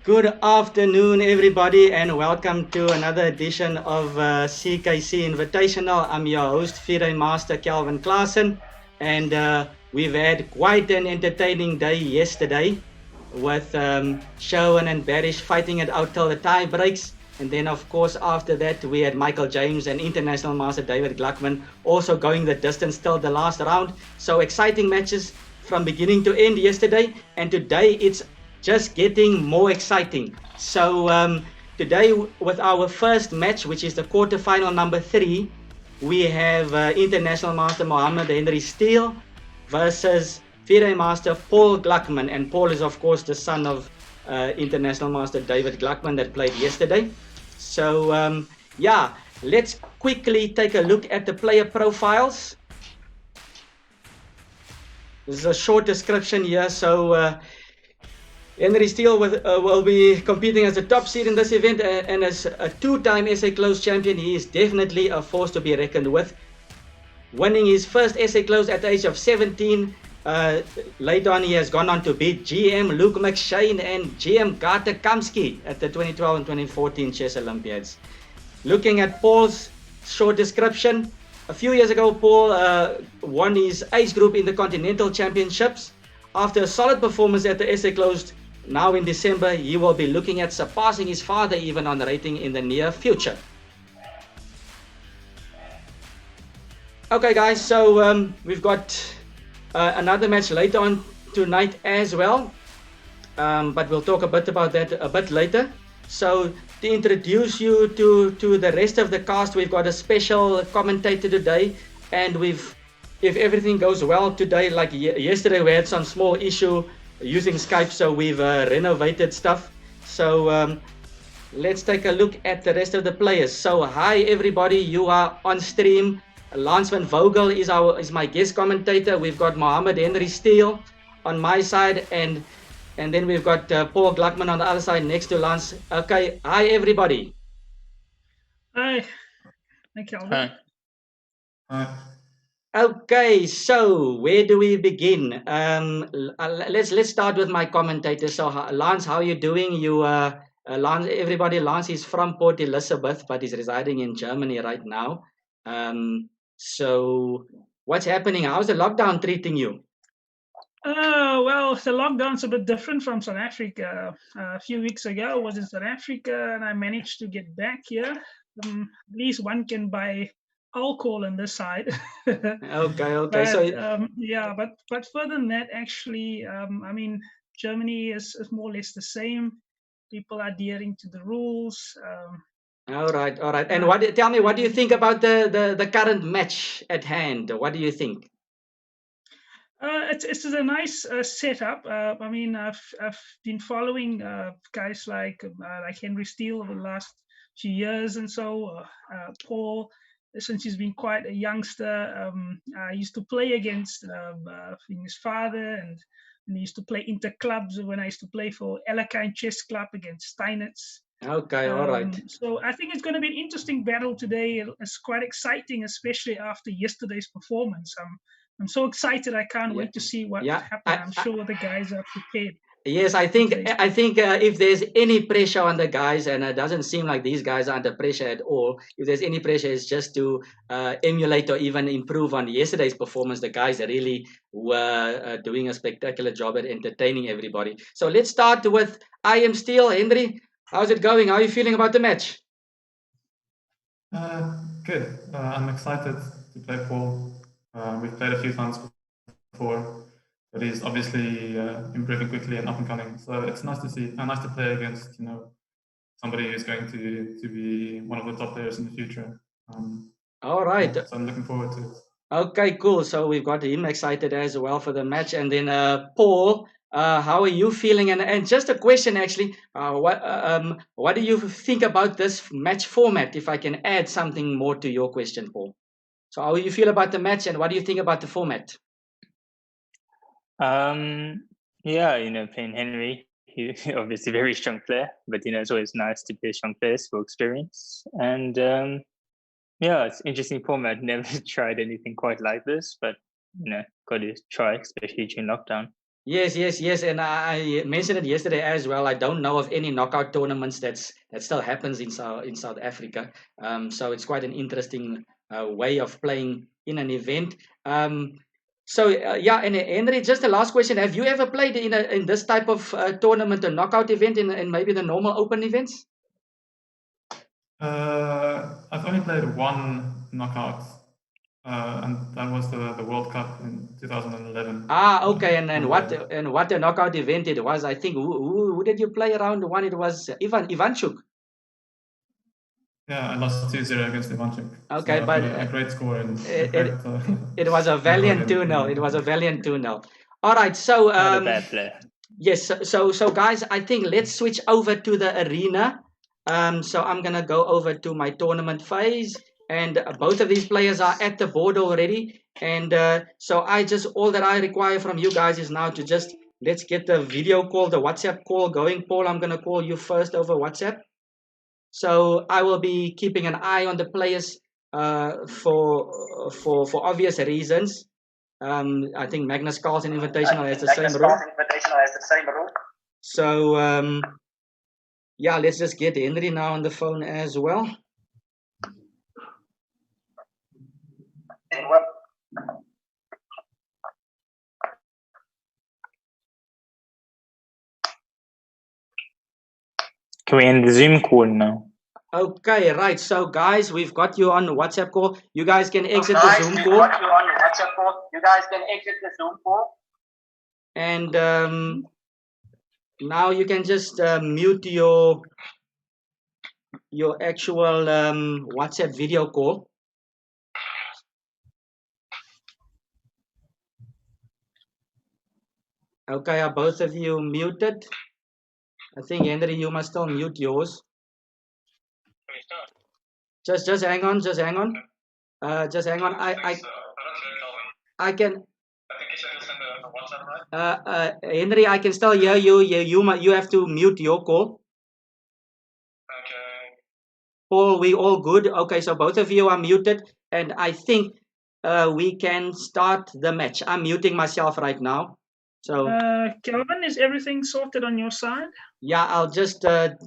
Good afternoon, everybody, and welcome to another edition of CKC Invitational. I'm your host, FIDE Master Kelvin Klaassen, and we've had quite an entertaining day yesterday with Sherwin and Barish fighting it out till the tie breaks. And then, of course, after that, we had Michael James and International Master David Gluckman also going the distance till the last round. So exciting matches from beginning to end yesterday, and today it's just getting more exciting. So today, with our first match, which is the quarterfinal number 3, we have International Master Mohammed Henry Steele versus FIDE Master Paul Gluckman. And Paul is, of course, the son of International Master David Gluckman that played yesterday. So, yeah, let's quickly take a look at the player profiles. This is a short description here. So, Henry Steele will be competing as a top seed in this event, and as a two-time SA Close champion, he is definitely a force to be reckoned with. Winning his first SA Close at the age of 17, later on he has gone on to beat GM Luke McShane and GM Garter Kamsky at the 2012 and 2014 Chess Olympiads. Looking at Paul's short description, a few years ago, Paul won his age group in the Continental Championships. After a solid performance at the SA Closed, now in December, he will be looking at surpassing his father even on the rating in the near future. Okay, guys, so we've got another match later on tonight as well, but we'll talk a bit about that a bit later. So to introduce you to the rest of the cast, we've got a special commentator today, and if everything goes well today, like yesterday, we had some small issue using Skype, so we've renovated stuff. So let's take a look at the rest of the players. So hi everybody, you are on stream. Lance van Vogel is my guest commentator. We've got Mohammed Henry Steele on my side, and then we've got Paul Gluckman on the other side next to Lance. Okay, hi everybody. Hi. Hi, Kelvin. Hi. Okay, so where do we begin? Let's start with my commentator. So Lance, how are you doing? Lance, everybody, Lance is from Port Elizabeth, but he's residing in Germany right now. So what's happening? How's the lockdown treating you? Well, the lockdown's a bit different from South Africa. A few weeks ago, I was in South Africa, and I managed to get back here. At least one can buy alcohol on this side. Okay. But, So yeah, but further than that, actually, I mean, Germany is more or less the same. People are adhering to the rules. all right. And tell me, what do you think about the current match at hand? What do you think? It's a nice setup. I mean, I've been following guys like Henry Steele over the last few years, and so Paul, since he's been quite a youngster. I used to play against his father, and he used to play inter clubs when I used to play for Ellekine Chess Club against Steinitz. Okay, all right. So I think it's going to be an interesting battle today. It's quite exciting, especially after yesterday's performance. I'm so excited. I can't wait to see what happens. I'm sure the guys are prepared. Yes, I think if there's any pressure on the guys, and it doesn't seem like these guys are under pressure at all. If there's any pressure, it's just to emulate or even improve on yesterday's performance. The guys really were doing a spectacular job at entertaining everybody. So let's start with I Am Steele. Henry, how's it going? How are you feeling about the match? Good. I'm excited to play Paul. We've played a few times before, but he's obviously improving quickly and up and coming. So it's nice to see, nice to play against somebody who's going to be one of the top players in the future. All right. Yeah, so I'm looking forward to it. Okay, cool. So we've got him excited as well for the match, and then Paul. How are you feeling? And just a question, actually. What do you think about this match format? If I can add something more to your question, Paul. So how do you feel about the match, and what do you think about the format? Yeah, playing Henry, he's obviously a very strong player, but it's always nice to play strong players for experience. And yeah, it's interesting format. Never tried anything quite like this, but got to try, especially during lockdown. Yes, yes, yes, and I mentioned it yesterday as well. I don't know of any knockout tournaments that still happens in South Africa. So it's quite an interesting way of playing in an event. Yeah, and Henry, just the last question: have you ever played in this type of tournament, a knockout event, in maybe the normal open events? I've only played one knockout, and that was the World Cup in 2011. Ah, okay, and what a knockout event it was. I think who did you play around one? It was Ivanchuk. Yeah, I lost 2-0 against Ivanchuk. Okay, so but a great score and it was a valiant 2-0. It was a valiant 2-0. All right, so Not a bad player. yes, so guys, I think let's switch over to the arena. So I'm gonna go over to my tournament phase, and both of these players are at the board already. And so all that I require from you guys is now to just let's get the video call, the WhatsApp call going. Paul, I'm gonna call you first over WhatsApp. So I will be keeping an eye on the players for obvious reasons. I think Magnus Carlsen Invitational has the same rule. So yeah, let's just get Henry now on the phone as well. Can we end the Zoom call now? Okay, right. So guys, we've got you on WhatsApp call. You guys can exit the Zoom call. And now you can just mute your actual WhatsApp video call. Okay, are both of you muted? I think Henry, you must still mute yours. Just hang on, just hang on. Just hang on. I can. Henry, I can still hear you. You have to mute your call. Okay. Paul, we all good? Okay, so both of you are muted, and I think we can start the match. I'm muting myself right now. So Kelvin, is everything sorted on your side? Yeah, I'll just get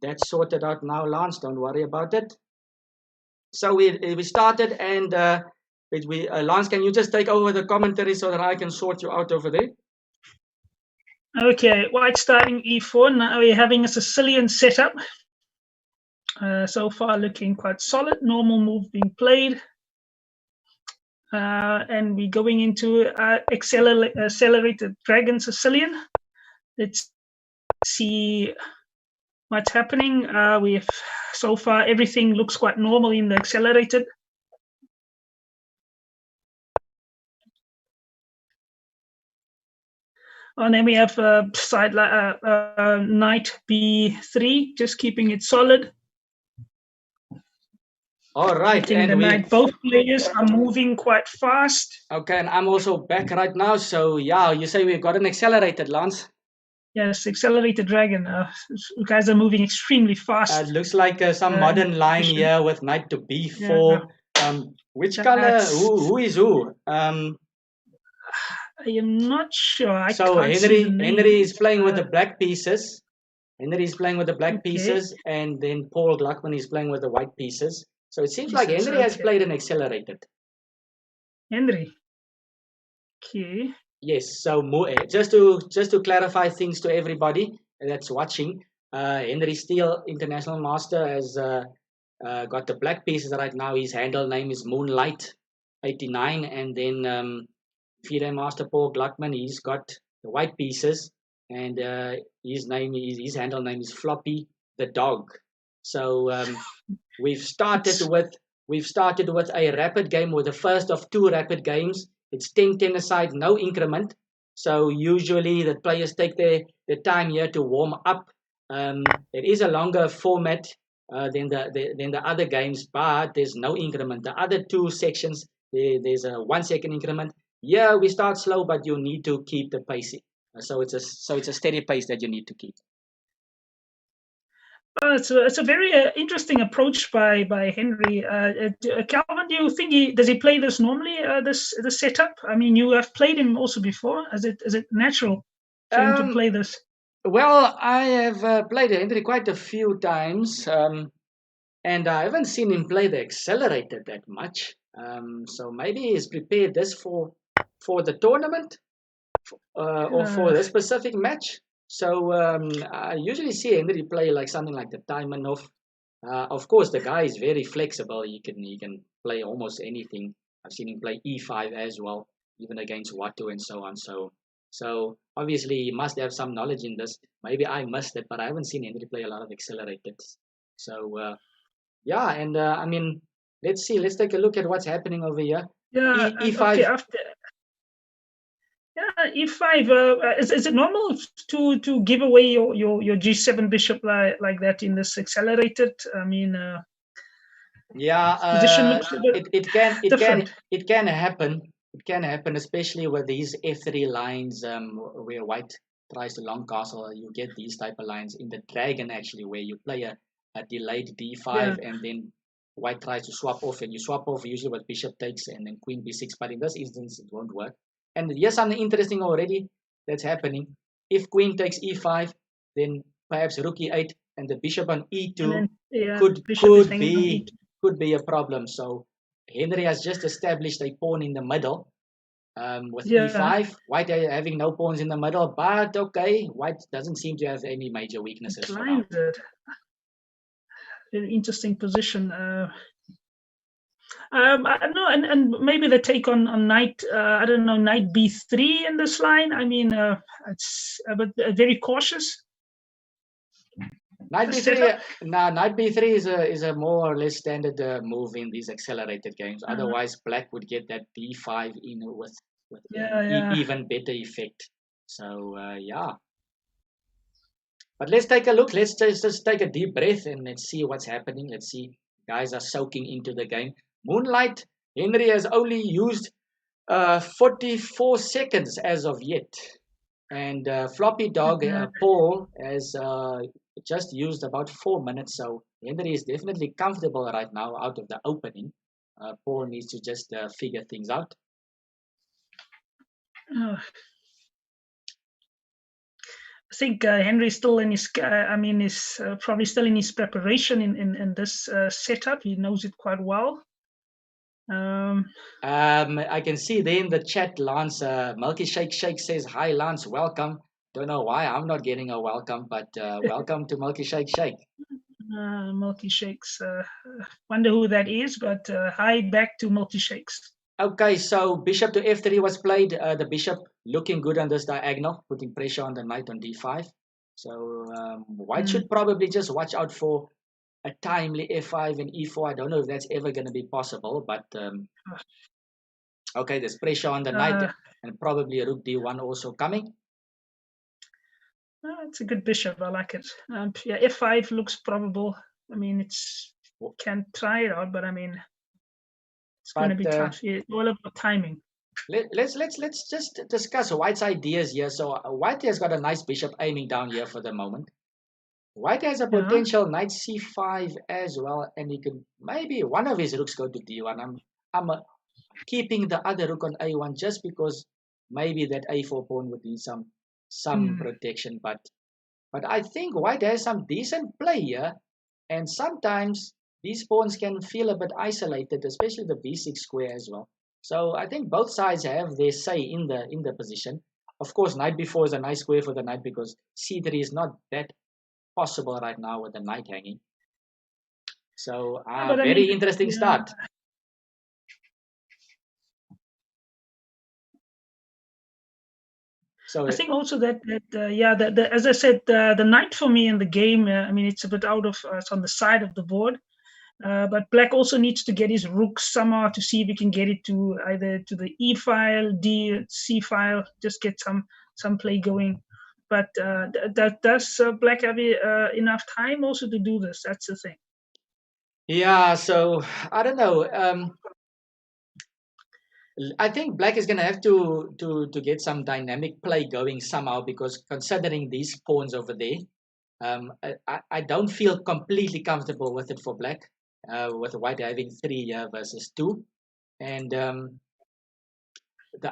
that sorted out now, Lance. Don't worry about it. So we started, and Lance, can you just take over the commentary so that I can sort you out over there? Okay, white starting e4. Now we're having a Sicilian setup. So far looking quite solid. Normal move being played. And we're going into accelerated Dragon Sicilian. Let's see what's happening. So far everything looks quite normal in the accelerated. And then we have side knight b3, just keeping it solid. All right, and both players are moving quite fast. Okay, and I'm also back right now. So yeah, you say we've got an accelerated, Lance? Yes, accelerated dragon. You guys are moving extremely fast. It looks like some modern line here with knight to b4. Yeah. Which color? Who is who? I am not sure. So Henry is playing with the black pieces. Henry is playing with the black pieces, and then Paul Gluckman is playing with the white pieces. So it seems like Henry has played an accelerated. Henry. Okay. Yes. So just to clarify things to everybody that's watching, Henry Steele, International Master, has got the black pieces right now. His handle name is Moonlight89, and then FIDE Master Paul Gluckman, he's got the white pieces, and his handle name is Floppy the Dog. So we've started with a rapid game, with the first of two rapid games. It's 10-10 aside, no increment. So usually the players take their time here to warm up. It is a longer format than the other games, but there's no increment. The other two sections, there's a 1 second increment. Yeah, we start slow, but you need to keep the pace. So it's a steady pace that you need to keep. It's a very interesting approach by Henry. Calvin, do you think does he play this normally? This setup. I mean, you have played him also before. Is it natural for him to play this? Well, I have played Henry quite a few times, and I haven't seen him play the accelerated that much. So maybe he's prepared this for the tournament or for this specific match. So I usually see Henry play like something like the Taimanov. Of course, the guy is very flexible. He can play almost anything. I've seen him play E5 as well, even against Watu and so on. So obviously he must have some knowledge in this. Maybe I missed it, but I haven't seen Henry play a lot of accelerateds. So yeah, and I mean, let's see. Let's take a look at what's happening over here. Yeah, E5. okay, after. Yeah, E5. Is it normal to give away your G7 bishop like that in this accelerated? I mean, position looks a bit different. It can happen. It can happen, especially with these F3 lines where white tries to long castle. You get these type of lines in the dragon actually, where you play a delayed D5 and then white tries to swap off, and you swap off usually with bishop takes and then queen B6. But in this instance, it won't work. And here's something interesting already that's happening. If queen takes E5, then perhaps rook E8 and the bishop on E2 could be a problem. So Henry has just established a pawn in the middle with E5. White having no pawns in the middle, but okay, white doesn't seem to have any major weaknesses for now. Very interesting position. I don't know, and maybe the take on knight, I don't know, knight B3 in this line. I mean, it's but very cautious. Knight B3. Knight B3 is a more or less standard move in these accelerated games. Otherwise, black would get that D5 in with even better effect. So yeah. But let's take a look. Let's just take a deep breath and let's see what's happening. Let's see. Guys are soaking into the game. Moonlight, Henry has only used 44 seconds as of yet. And Floppy Dog, Paul, has just used about 4 minutes. So Henry is definitely comfortable right now out of the opening. Paul needs to just figure things out. I think Henry's still in his, is probably still in his preparation in this setup. He knows it quite well. I can see there in the chat, Lance, Milky Shake says, hi, Lance, welcome. Don't know why I'm not getting a welcome, but welcome to Milky Shake. Milky Shakes. Wonder who that is, but hi back to Milky Shakes. Okay, so bishop to F3 was played. The bishop looking good on this diagonal, putting pressure on the knight on D5. So white should probably just watch out for a timely F5 and E4. I don't know if that's ever going to be possible, but okay, there's pressure on the knight and probably a rook D1 also coming. It's a good bishop. I like it. Yeah, F5 looks probable. I mean, can try it out, but I mean, it's going to be tough. It's all about timing. Let's just discuss White's ideas here. So White has got a nice bishop aiming down here for the moment. White has a potential knight C5 as well, and he can maybe one of his rooks go to D1. I'm keeping the other rook on A1 just because maybe that A4 pawn would need some protection. But I think White has some decent play here, and sometimes these pawns can feel a bit isolated, especially the B6 square as well. So I think both sides have their say in the position. Of course, knight B4 is a nice square for the knight because C3 is not that possible right now with the knight hanging. So very interesting start. So I think also that as I said, the knight for me in the game, it's a bit out of it's on the side of the board. But black also needs to get his rook somehow to see if he can get it to either to the E file, D, C file, just get some play going. But does black have enough time also to do this? That's the thing. Yeah, so I don't know. I think black is going to have to get some dynamic play going somehow, because considering these pawns over there, I don't feel completely comfortable with it for black, with white having 3 versus 2. And the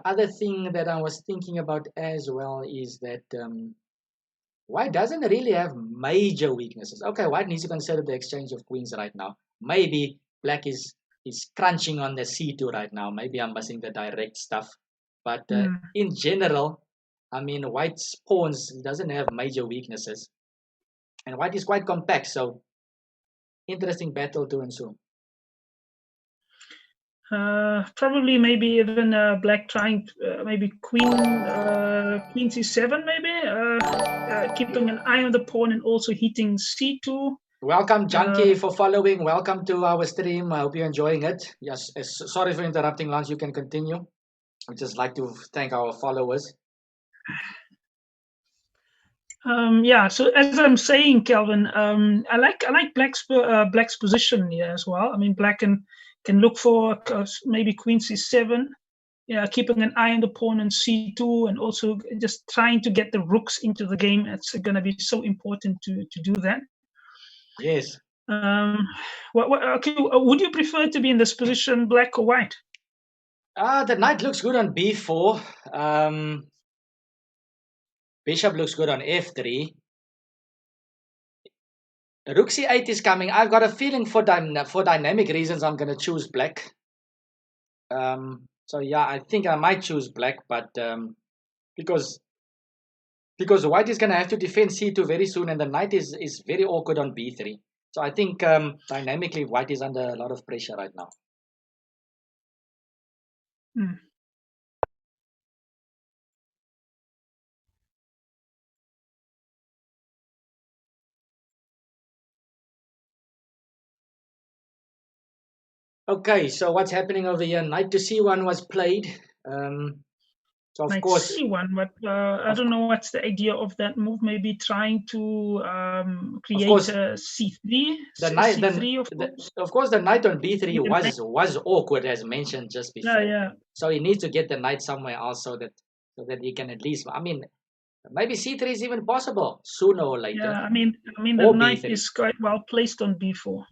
other thing that I was thinking about as well is that white doesn't really have major weaknesses. Okay, white needs to consider the exchange of queens right now. Maybe black is crunching on the c2 right now. Maybe I'm missing the direct stuff. But in general, I mean, white's pawns doesn't have major weaknesses. And white is quite compact, so interesting battle to ensue. Probably maybe even black trying maybe queen c7 maybe, keeping an eye on the pawn and also hitting c2. Welcome, Junkie, for following. Welcome to our stream. I hope you're enjoying it. Yes, sorry for interrupting, Lance. You can continue. We'd just like to thank our followers. Yeah, so as I'm saying, Kelvin, I like black's position here as well. I mean, black can look for maybe queen c7, yeah, keeping an eye on the pawn on c2, and also just trying to get the rooks into the game. It's going to be so important to do that. Yes. Okay, would you prefer to be in this position, black or white? The knight looks good on b4. Bishop looks good on f3. Rook c8 is coming. I've got a feeling for dynamic reasons I'm going to choose black. So yeah, I think I might choose black, but because white is going to have to defend c2 very soon, and the knight is very awkward on b3. So I think dynamically white is under a lot of pressure right now. Okay, so what's happening over here? Knight to c1 was played. So of course, c1, but I don't know what's the idea of that move. Maybe trying to create a c3. The knight, of course, the knight on b3 was awkward, as mentioned just before. Yeah. So he needs to get the knight somewhere else so that he can at least. I mean, maybe c3 is even possible sooner or later. Yeah, I mean the knight is quite well placed on b4.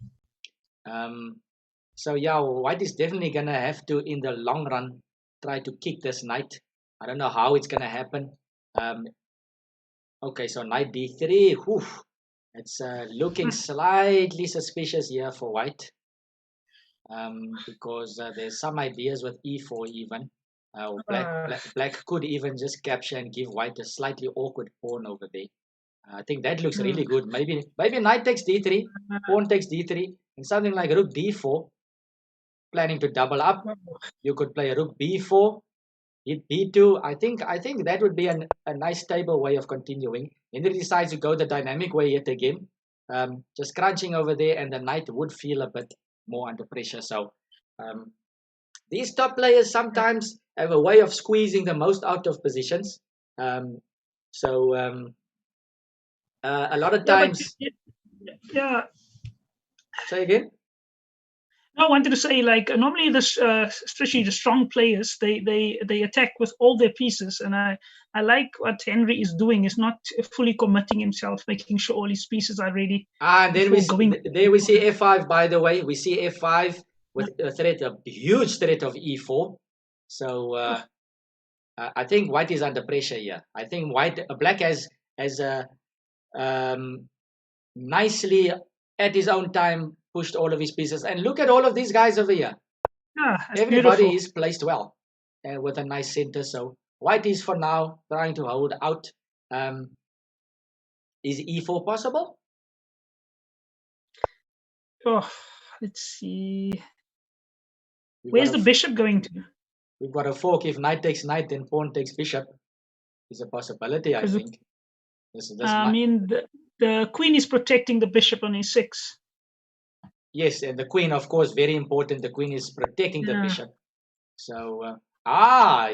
So yeah, white is definitely gonna have to, in the long run, try to kick this knight. I don't know how it's gonna happen. Okay, so knight d3. Whew, it's looking slightly suspicious here for white. Because there's some ideas with e4 even. Black could even just capture and give white a slightly awkward pawn over there. I think that looks really good. Maybe knight takes d3, pawn takes d3, and something like rook d4. Planning to double up. You could play rook b4, hit b2. I think that would be a nice stable way of continuing. Henry decides to go the dynamic way yet again. Just crunching over there, and the knight would feel a bit more under pressure. So these top players sometimes have a way of squeezing the most out of positions. A lot of times. Yeah. Say again. I wanted to say, like, normally this, especially the strong players, they attack with all their pieces, and I like what Henry is doing. Is not fully committing himself, making sure all his pieces are ready. And then we see f5. By the way, we see f5 with a huge threat of e4. So I think white is under pressure here. I think black has nicely at his own time pushed all of his pieces, and look at all of these guys over here. Everybody is placed well with a nice center. So white is for now trying to hold out. Is e4 possible? Oh, let's see. Where's the bishop going to? We've got a fork. If knight takes knight, then pawn takes bishop. Is a possibility, I think. I mean, the queen is protecting the bishop on e6. Yes, and the queen, of course, very important. The queen is protecting the bishop. So,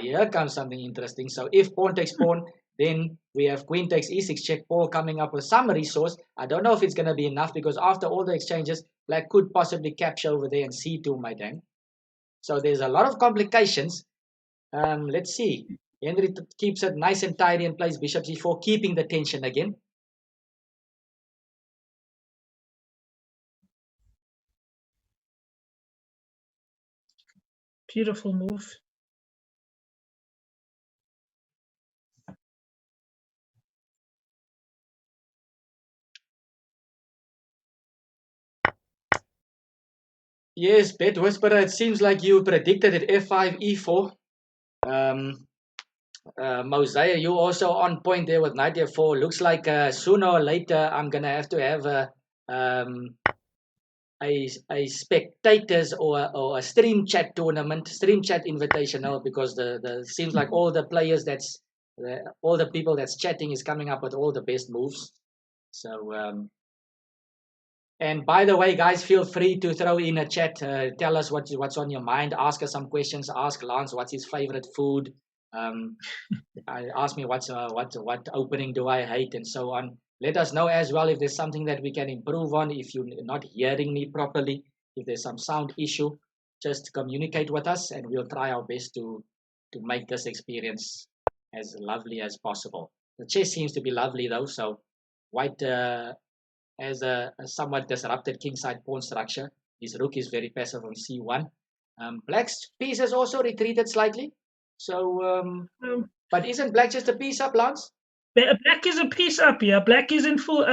here comes something interesting. So if pawn takes pawn, then we have queen takes e6 check. Paul coming up with some resource. I don't know if it's going to be enough, because after all the exchanges, black could possibly capture over there and c2 might hang. So there's a lot of complications. Let's see. Henry keeps it nice and tidy and plays bishop c4, keeping the tension again. Beautiful move. Yes, Bet Whisperer, it seems like you predicted it F5, E4. Mosiah, you also on point there with knight F4. Looks like sooner or later I'm going to have a spectators or a stream chat tournament, stream chat invitational, because the seems like all the players all the people that's chatting is coming up with all the best moves. So and by the way, guys, feel free to throw in a chat. Tell us what's on your mind. Ask us some questions. Ask Lance what's his favorite food. Ask me what opening do I hate, and so on. Let us know as well if there's something that we can improve on. If you're not hearing me properly, if there's some sound issue, just communicate with us, and we'll try our best to make this experience as lovely as possible. The chess seems to be lovely though, so white has a somewhat disrupted kingside pawn structure. His rook is very passive on c1. Black's piece has also retreated slightly. So, but isn't black just a piece up, Lance? Black is a piece up, yeah. Black is in full.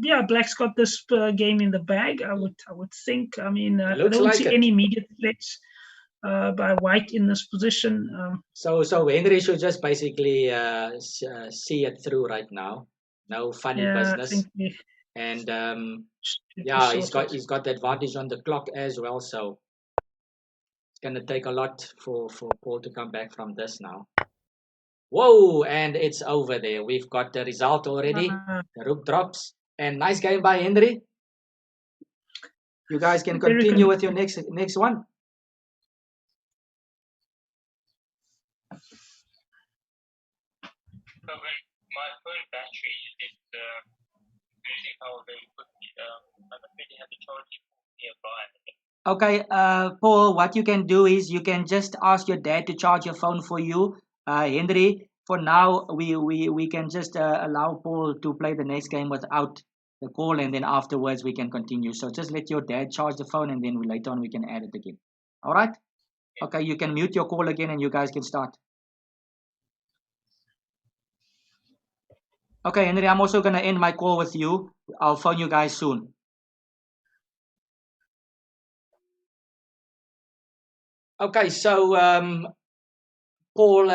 Yeah, black's got this game in the bag. I would think. I mean, I don't like see any immediate threats by white in this position. So Henry should just basically see it through right now. No funny business. And yeah, he's got the advantage on the clock as well. So it's gonna take a lot for Paul to come back from this now. Whoa, and it's over there. We've got the result already. The rook drops. And nice game by Henry. You guys can continue with your next one. So my phone battery is losing power very quickly. I don't really have a charging nearby. Okay, Paul, what you can do is you can just ask your dad to charge your phone for you. Henry, for now, we can just allow Paul to play the next game without the call, and then afterwards we can continue. So just let your dad charge the phone, and then later on we can add it again. All right? Okay, you can mute your call again, and you guys can start. Okay, Henry, I'm also going to end my call with you. I'll phone you guys soon. Okay, so Paul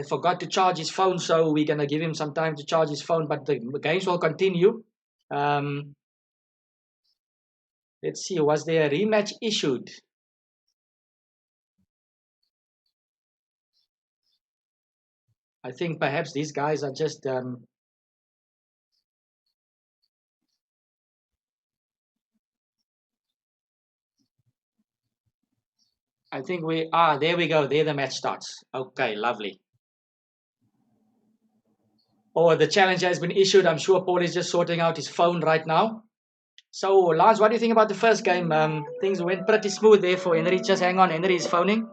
forgot to charge his phone, so we're going to give him some time to charge his phone, but the games will continue. Let's see, was there a rematch issued? I think perhaps these guys are just... I think there we go. There the match starts. Okay, lovely. Oh, the challenge has been issued. I'm sure Paul is just sorting out his phone right now. So, Lance, what do you think about the first game? Things went pretty smooth there for Henry. Just hang on. Henry is phoning.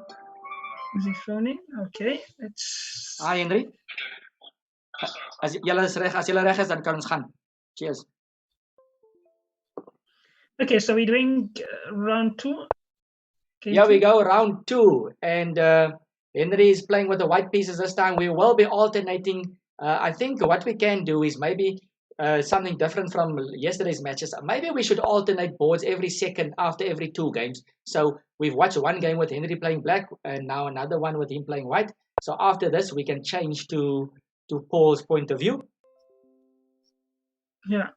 Is he phoning? Okay, let's... Hi, Henry. As julle reg is, dan kan ons gaan. Cheers. Okay, so we're doing round 2. Here we go, round 2. And Henry is playing with the white pieces this time. We will be alternating. I think what we can do is maybe something different from yesterday's matches. Maybe we should alternate boards after every 2 games. So we've watched one game with Henry playing black and now another one with him playing white. So after this, we can change to Paul's point of view. Yeah.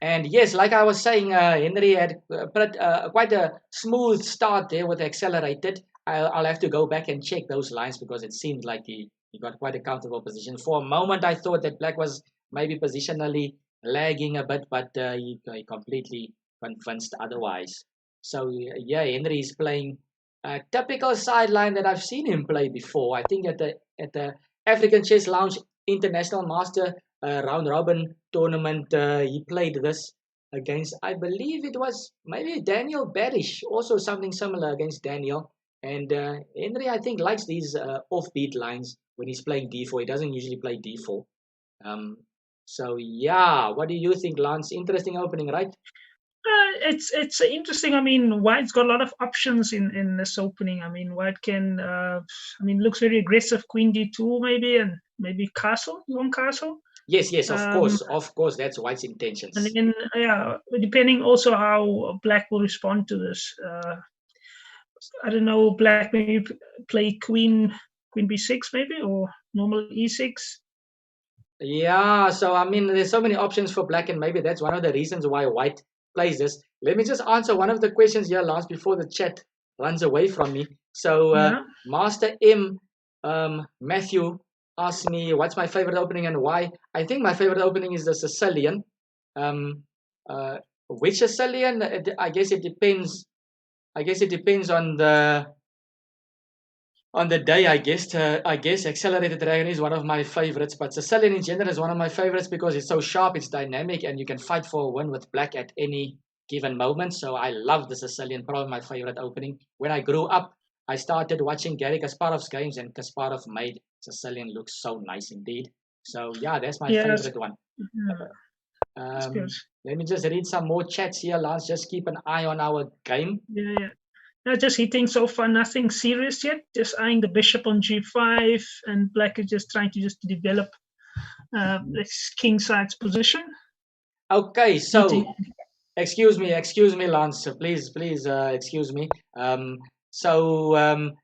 And yes, like I was saying, Henry had quite a smooth start there with accelerated. I'll have to go back and check those lines because it seemed like he got quite a comfortable position. For a moment, I thought that black was maybe positionally lagging a bit, but he completely convinced otherwise. So yeah, Henry is playing a typical sideline that I've seen him play before. I think at the African Chess Lounge International Master round robin tournament, he played this against, I believe it was maybe Daniel Barish, also something similar against Daniel. And Henry, I think, likes these offbeat lines when he's playing d4. He doesn't usually play d4. So yeah, what do you think, Lance? Interesting opening, right? It's interesting. I mean, White's got a lot of options in this opening. I mean, White can, looks very aggressive. Queen D2 maybe, and maybe castle, long castle. Yes, of course, that's White's intentions. And then, depending also how Black will respond to this. I don't know, Black maybe play Queen B6 maybe, or normal E6. Yeah, so I mean, there's so many options for Black, and maybe that's one of the reasons why White plays this. Let me just answer one of the questions here, Lance, before the chat runs away from me. So, Master M, Matthew asked me, what's my favorite opening and why? I think my favorite opening is the Sicilian. Which Sicilian? I guess it depends on the day. I guess Accelerated Dragon is one of my favorites, but Sicilian in general is one of my favorites because it's so sharp, it's dynamic, and you can fight for a win with Black at any given moment. So I love the Sicilian, probably my favorite opening. When I grew up, I started watching Gary Kasparov's games, and Kasparov made Sicilian look so nice indeed. So yeah, that's my favorite one. Let me just read some more chats here, Lance. Just keep an eye on our game. Yeah. No, just hitting so far, nothing serious yet. Just eyeing the bishop on G5, and Black is just trying to develop this king side's position. Okay, so excuse me, Lance. Please, excuse me. Some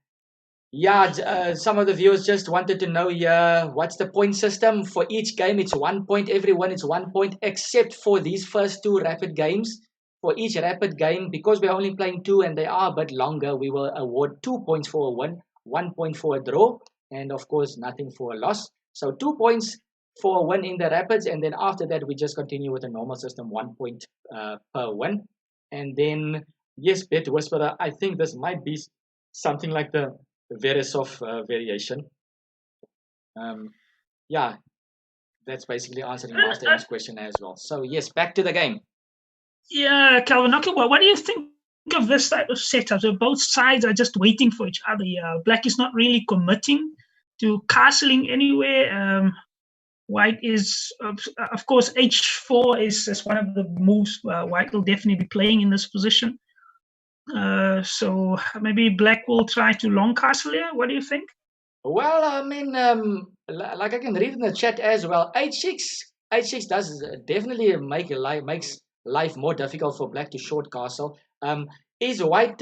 of the viewers just wanted to know here, what's the point system for each game? It's 1 point. Every win, it's 1 point, except for these first two rapid games. For each rapid game, because we're only playing 2 and they are a bit longer, we will award 2 points for a win, 1 point for a draw, and of course nothing for a loss. So 2 points for a win in the rapids, and then after that we just continue with a normal system, 1 point per win. And then yes, Bet Whisperer, I think this might be something like the Veresov variation. That's basically answering Master M's question as well. So yes, back to the game. Yeah, Calvin. Okay, well, what do you think of this type of setup? So both sides are just waiting for each other. Black is not really committing to castling anywhere. White is, of course, H4 is one of the moves White will definitely be playing in this position. So maybe Black will try to long castle here. What do you think? Well, I mean, like I can read in the chat as well. H6 does definitely makes life more difficult for Black to short castle. Is White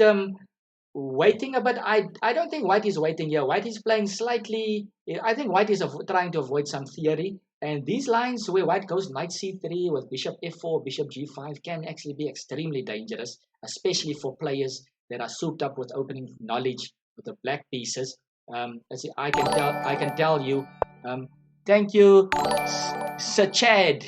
waiting a bit? I don't think White is waiting here. White is playing slightly. I think White is trying to avoid some theory. And these lines where White goes knight c3 with bishop f4, bishop g5 can actually be extremely dangerous, especially for players that are souped up with opening knowledge with the Black pieces. I can tell you. Thank you, Sir Chad,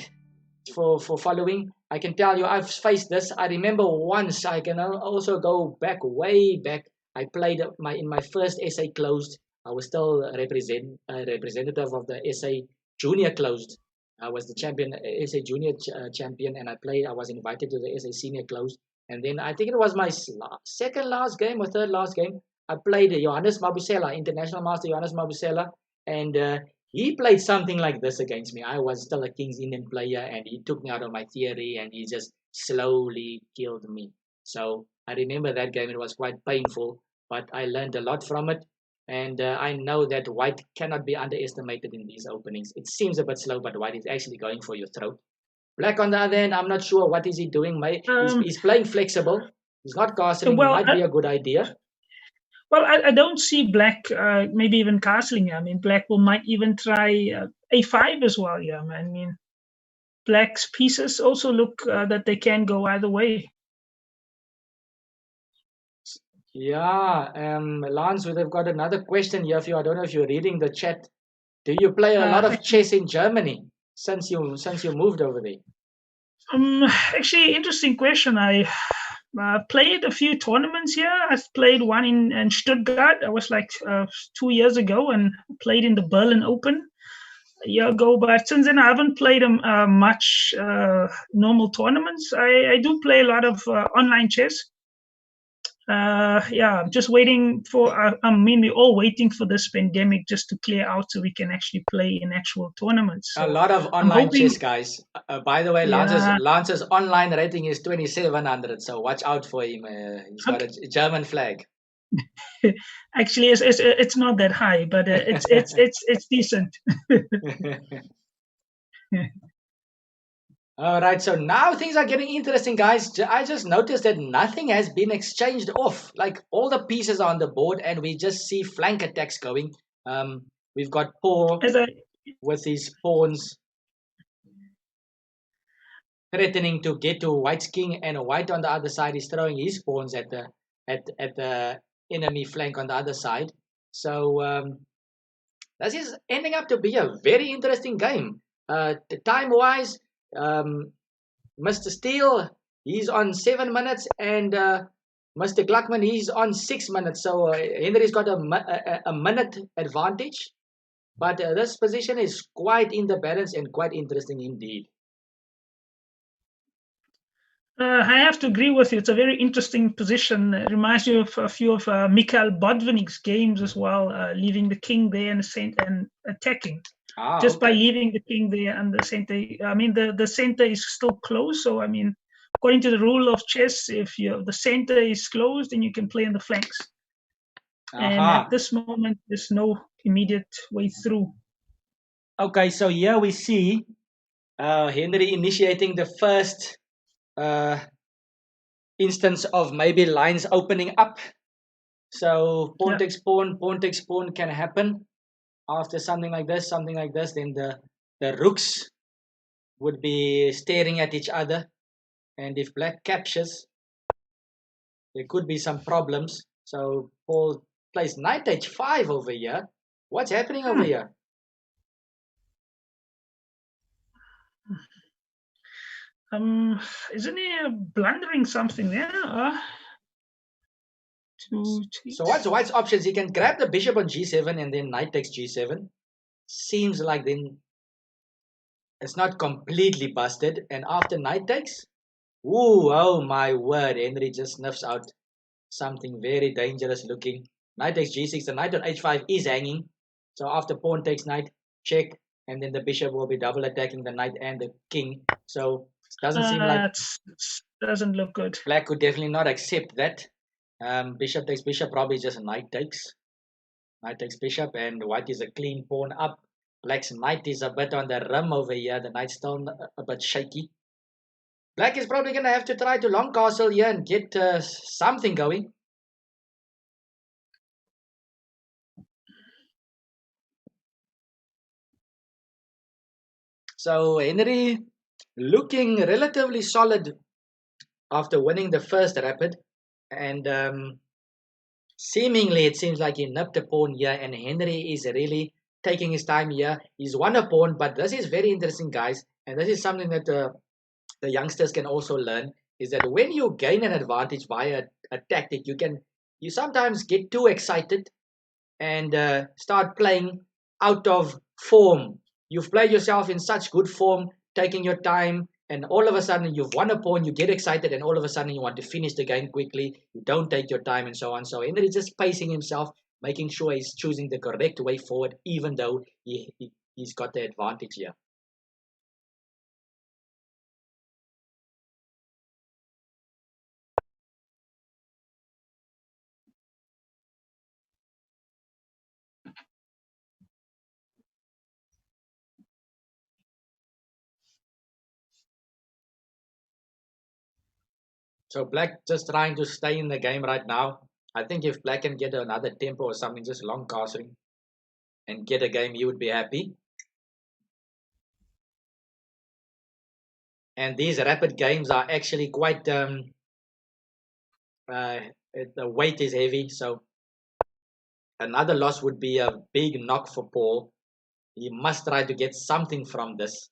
for following. I can tell you I've faced this. I remember once, I can also go way back. I played in my first SA closed. I was still representative of the SA Junior closed. I was the champion, SA Junior champion, and I was invited to the SA Senior closed. And then I think it was my second last game or third last game. I played Johannes Mabusela, International Master Johannes Mabusela, and he played something like this against me. I was still a King's Indian player, and he took me out of my theory, and he just slowly killed me. So I remember that game. It was quite painful, but I learned a lot from it. And I know that White cannot be underestimated in these openings. It seems a bit slow, but White is actually going for your throat. Black, on the other hand, I'm not sure what is he doing. He's playing flexible. He's not castling. Well, it might be a good idea. Well, I don't see Black maybe even castling. I mean, Black might even try A5 as well. Yeah, I mean, Black's pieces also look that they can go either way. Yeah, Lance, we've got another question here for you. I don't know if you're reading the chat. Do you play a lot of chess in Germany since you moved over there? Actually, interesting question. I played a few tournaments here. I've played one in Stuttgart. I was like 2 years ago, and played in the Berlin Open a year ago. But since then, I haven't played much normal tournaments. I do play a lot of online chess. yeah, I'm just waiting for. I mean, we're all waiting for this pandemic just to clear out so we can actually play in actual tournaments. So a lot of I'm online hoping, chess, guys. By the way, Yeah. Lance's online rating is 2700, so watch out for him. He's got a German flag. Actually, it's not that high, but it's decent. All right, so now things are getting interesting, guys. I just noticed that nothing has been exchanged off. Like all the pieces are on the board, and we just see flank attacks going. We've got Paul with his pawns threatening to get to White's king, and White on the other side is throwing his pawns at the enemy flank on the other side. So this is ending up to be a very interesting game. Time-wise, Mr. Steele, he's on 7 minutes, and Mr. Gluckman, he's on 6 minutes. So Henry's got a minute advantage. But this position is quite in the balance and quite interesting indeed. I have to agree with you. It's a very interesting position. It reminds me of a few of Mikhail Bodvinnik's games as well, leaving the king there and attacking. Just by leaving the king there and the center. I mean, the center is still closed. So, I mean, according to the rule of chess, if the center is closed, then you can play on the flanks. And at this moment, there's no immediate way through. Okay, so here we see Henry initiating the first instance of maybe lines opening up. So pawn takes pawn can happen. After something like this, then the rooks would be staring at each other. And if black captures, there could be some problems. So Paul plays knight h5 over here. What's happening over here? Isn't he blundering something there? So what's White's options? He can grab the bishop on g7 and then knight takes g7. Seems like then it's not completely busted. And after knight takes, ooh, oh my word, Henry just sniffs out something very dangerous looking. Knight takes g6, the knight on h5 is hanging. So after pawn takes knight, check, and then the bishop will be double attacking the knight and the king. So it doesn't seem like doesn't look good. Black could definitely not accept that. Bishop takes bishop, probably just knight takes. Knight takes bishop, and White is a clean pawn up. Black's knight is a bit on the rim over here. The knight's still a bit shaky. Black is probably going to have to try to long castle here and get something going. So Henry looking relatively solid after winning the first rapid. And seemingly it seems like he nipped a pawn here, and Henry is really taking his time here. He's won a pawn, but this is very interesting, guys. And this is something that the youngsters can also learn, is that when you gain an advantage via a tactic, you sometimes get too excited and start playing out of form. You've played yourself in such good form, taking your time, and all of a sudden you've won a pawn, you get excited, and all of a sudden you want to finish the game quickly. You don't take your time and so on. So Henry just pacing himself, making sure he's choosing the correct way forward, even though he's got the advantage here. So Black just trying to stay in the game right now. I think if Black can get another tempo or something, just long castling and get a game, he would be happy. And these rapid games are actually quite, the weight is heavy. So another loss would be a big knock for Paul. He must try to get something from this,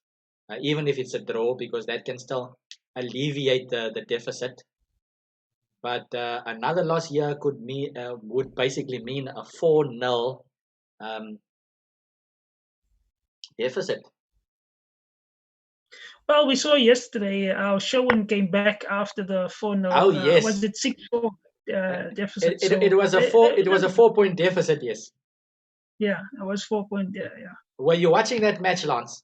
even if it's a draw, because that can still alleviate the deficit. But another loss here would basically mean a 4-0 deficit. Well, we saw yesterday our Sherwin came back after the 4-0. Oh, yes. Was it 6-4? deficit. It was a 4-point deficit. Yes. Yeah, it was 4 point. Yeah. Were you watching that match, Lance?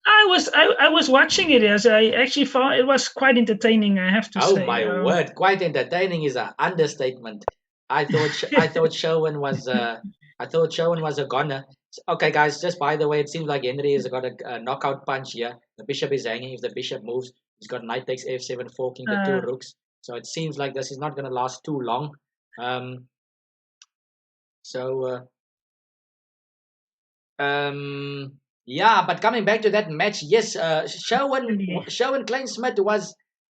I was watching it, as I actually found it was quite entertaining, I have to say. Oh my word! Quite entertaining is an understatement. I thought Sherwin was a goner. Okay, guys. Just by the way, it seems like Henry has got a knockout punch here. The bishop is hanging. If the bishop moves, he's got knight takes f7, forking the two rooks. So it seems like this is not going to last too long. Yeah, but coming back to that match, yes, Sherwin Klein-Smith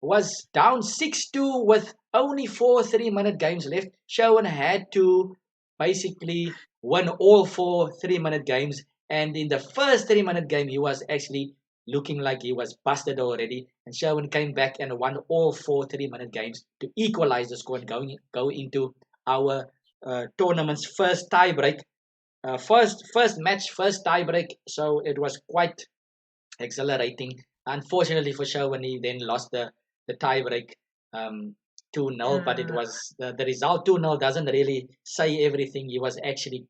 was down 6-2 with only 4 3-minute games left. Sherwin had to basically win all 4 3-minute games, and in the first 3-minute game, he was actually looking like he was busted already. And Sherwin came back and won all 4 3-minute games to equalize the score and go into our tournament's first tiebreak. First match, first tiebreak, so it was quite exhilarating. Unfortunately for Sherwin, he then lost the tiebreak 2-0, but it was the result 2-0 doesn't really say everything. He was actually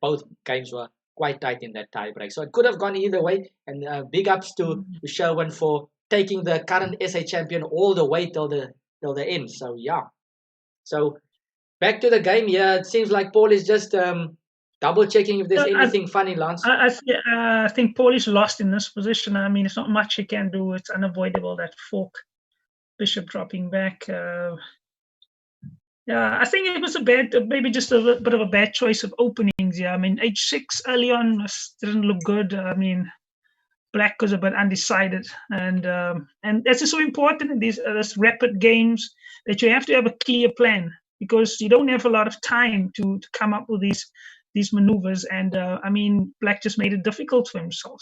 both games were quite tight in that tiebreak, so it could have gone either way. And big ups to Sherwin for taking the current SA champion all the way till the end. So yeah, so back to the game. Yeah, it seems like Paul is just double checking if there's anything funny, Lance. I think Paul is lost in this position. I mean, it's not much he can do. It's unavoidable, that fork, bishop dropping back. Yeah, I think it was maybe just a bit of a bad choice of openings. Yeah, I mean, h6 early on didn't look good. I mean, black was a bit undecided, and that's just so important in these rapid games, that you have to have a clear plan, because you don't have a lot of time to come up with these maneuvers. And I mean, black just made it difficult for himself.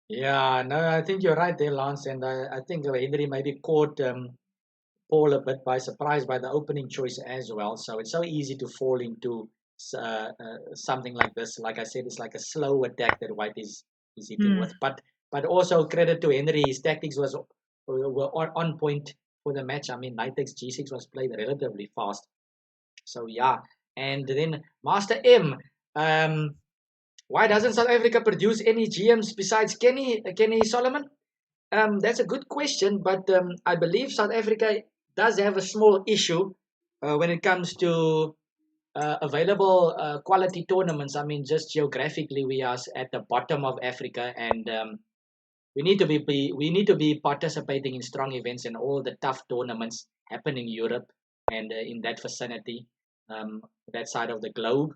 Yeah, no, I think you're right there, Lance, and I think Henry maybe caught Paul a bit by surprise by the opening choice as well. So it's so easy to fall into something like this. Like I said, it's like a slow attack that White is hitting with. But also credit to Henry, his tactics were on point for the match. I mean, knight takes g6 was played relatively fast. So yeah. And then Master M, why doesn't South Africa produce any GMs besides Kenny Solomon? That's a good question, but I believe South Africa does have a small issue when it comes to available quality tournaments. I mean, just geographically, we are at the bottom of Africa, and we need to be participating in strong events and all the tough tournaments happening in Europe and in that vicinity. That side of the globe.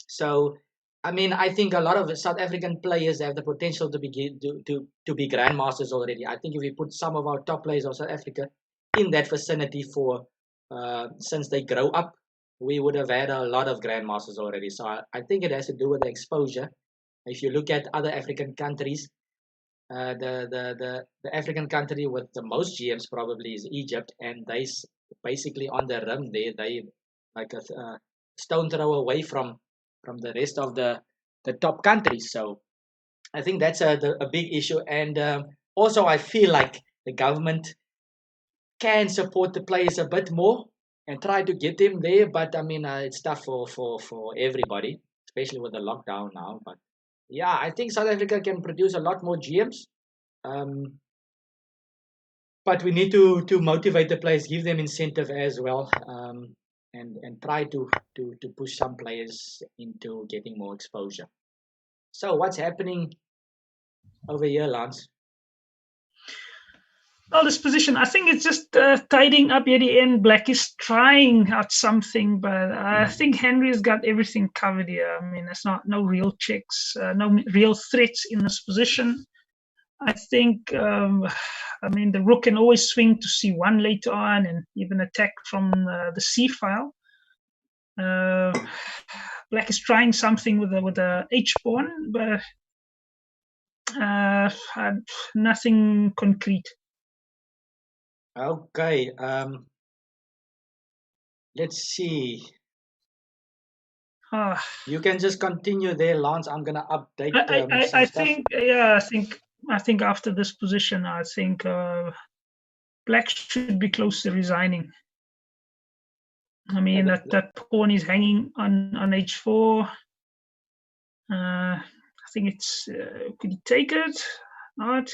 So, I mean, I think a lot of South African players have the potential to be grandmasters already. I think if we put some of our top players of South Africa in that vicinity for since they grow up, we would have had a lot of grandmasters already. So I think it has to do with the exposure. If you look at other African countries, the African country with the most GMs probably is Egypt, and they basically on the rim there, they like a stone throw away from the rest of the top countries. So I think that's a big issue. And also I feel like the government can support the players a bit more and try to get them there. But I mean, it's tough for everybody, especially with the lockdown now. But yeah, I think South Africa can produce a lot more GMs. But we need to motivate the players, give them incentive as well. And try to push some players into getting more exposure. So what's happening over here, Lance? Well, this position, I think it's just tidying up at the end. Black is trying out something, but I think Henry's got everything covered here. I mean, there's no real checks, no real threats in this position. I think, I mean, the rook can always swing to c1 later on and even attack from the c file. Black is trying something with the h pawn, but nothing concrete. Okay. Let's see. You can just continue there, Lance. I'm gonna update. I think after this position, I think Black should be close to resigning. I mean, that pawn is hanging on h4. I think it's, could he take it? Not.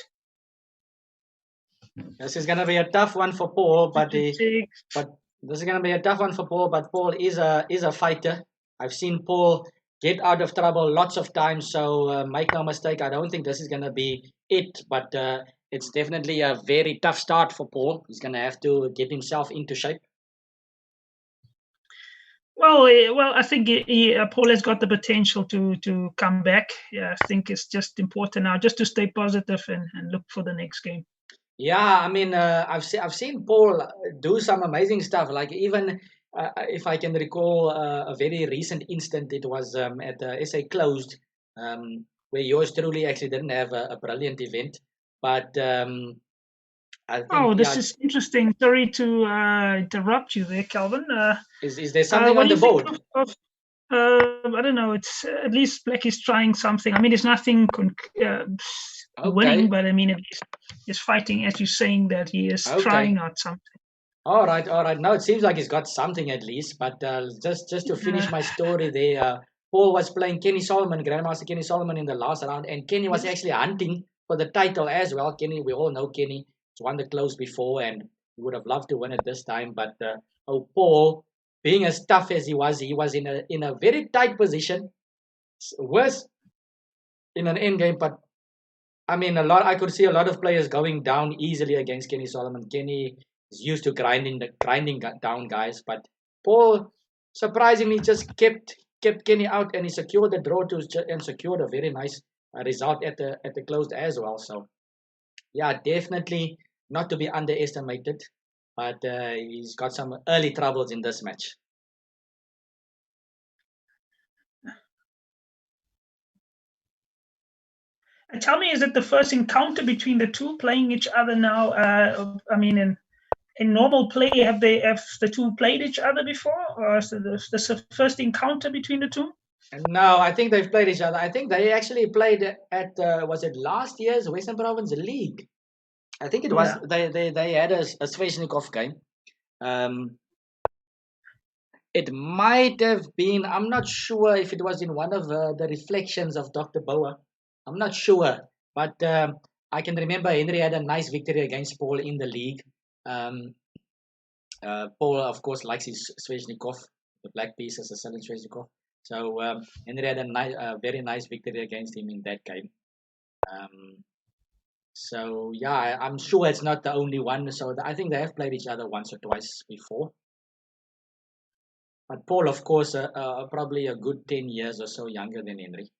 This is going to be a tough one for Paul, but this is going to be a tough one for Paul. But Paul is a fighter. I've seen Paul get out of trouble lots of times. So make no mistake, I don't think this is going to be it. But it's definitely a very tough start for Paul. He's going to have to get himself into shape. Well, I think Paul has got the potential to come back. Yeah, I think it's just important now just to stay positive and look for the next game. Yeah, I mean, I've seen Paul do some amazing stuff. Like even if I can recall a very recent instant, it was at the SA Closed, where yours truly actually didn't have a brilliant event. But I think, this is interesting. Sorry to interrupt you there, Calvin. Is there something on the board? I don't know. It's at least Black is trying something. I mean, it's nothing winning, but I mean, he's fighting, as you're saying, that he is trying out something. All right. Now it seems like he's got something at least. But just to finish my story there, Paul was playing Kenny Solomon, Grandmaster Kenny Solomon, in the last round, and Kenny was actually hunting for the title as well. Kenny, we all know Kenny. He's won the close before, and he would have loved to win it this time. But Paul, being as tough as he was in a very tight position, worse in an end game. But I mean, I could see a lot of players going down easily against Kenny Solomon. Kenny is used to grinding down guys, but Paul surprisingly just kept Kenny out, and he secured the draw and secured a very nice result at the closed as well. So yeah, definitely not to be underestimated, but he's got some early troubles in this match. Tell me, is it the first encounter between the two playing each other now? I mean, in normal play, have the two played each other before, or is this the first encounter between the two? No, I think they've played each other. I think they actually played at was it last year's Western Province League? I think it was. Yeah. They had a Sveshnikov game. It might have been. I'm not sure if it was in one of the reflections of Dr. Bauer. I'm not sure, but I can remember Henry had a nice victory against Paul in the league. Paul, of course, likes his Sveshnikov, the black piece as a selling Sveshnikov. So Henry had a very nice victory against him in that game. So yeah, I'm sure it's not the only one. So I think they have played each other once or twice before. But Paul, of course, probably a good 10 years or so younger than Henry.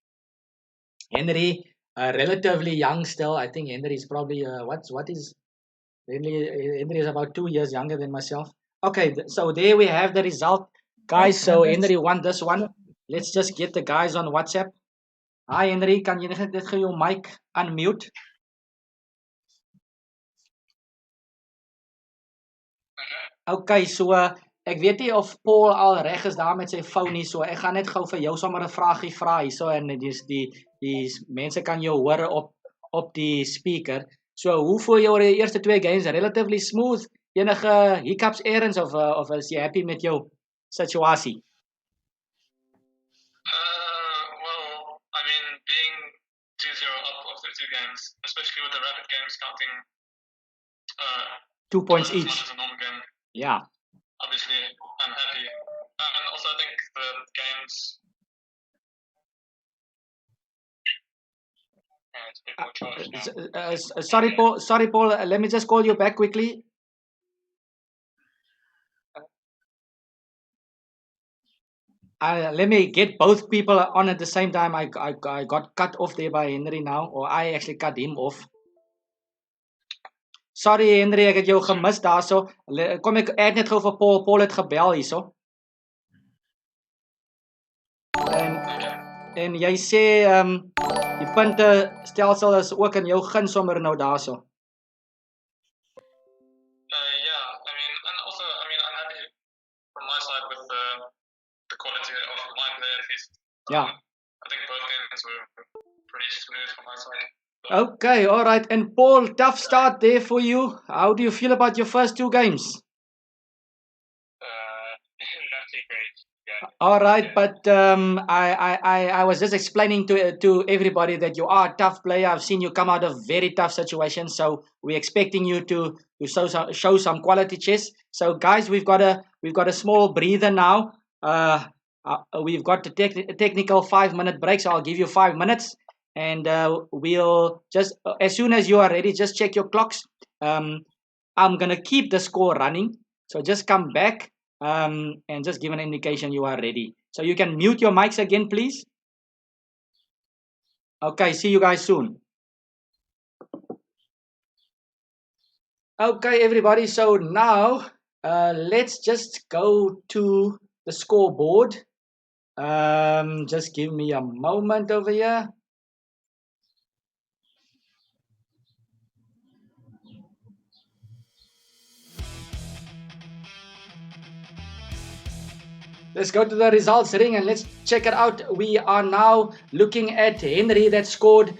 Henry, relatively young still. I think Henry is probably Henry is about 2 years younger than myself. Okay, so there we have the result, guys. So Henry won this one. Let's just get the guys on WhatsApp. Hi Henry, kan jy net gou jou mic unmute? Okay, so ek weet nie of Paul al reg is daar met sy foon nie, so ek gaan net gou vir jou sommer 'n vraagie vra hierso, en die mense kan jou hoor op die speaker. So hoe voel jy oor die eerste 2 games? Relatively smooth? Enige hiccups errands of is jy happy met jou situasie? Well, I mean, being 2-0 up after 2 games, especially with the rapid games counting 2 points each. As a normal game. Yeah. Obviously, I'm happy. And also I think the games... it's a bit more charged now. Sorry, Paul. Let me just call you back quickly. Let me get both people on at the same time. I got cut off there by Henry now, or I actually cut him off. Sorry Henry, ek het jou gemis daarso. Kom ek add net gou vir Paul. Paul het gebel hierso. En jy sê die punte stelsel is ook in jou guns sommer nou daarso. Yeah, I mean, and also, I mean, I'm happy from my side with the quality of my play at least. Yeah. I think both games were pretty smooth from my side. Okay, all right. And Paul, tough start there for you. How do you feel about your first 2 games? All right, but I was just explaining to everybody that you are a tough player. I've seen you come out of very tough situations, so we're expecting you to show some quality chess. So guys, we've got a small breather now. We've got the technical 5-minute break, so I'll give you 5 minutes, and we'll just as soon as you are ready, just check your clocks. I'm gonna keep the score running, so just come back and just give an indication you are ready. So you can mute your mics again, please. Okay, see you guys soon. Okay, everybody. So now let's just go to the scoreboard. Just give me a moment over here. Let's go to the results ring and let's check it out. We are now looking at Henry that scored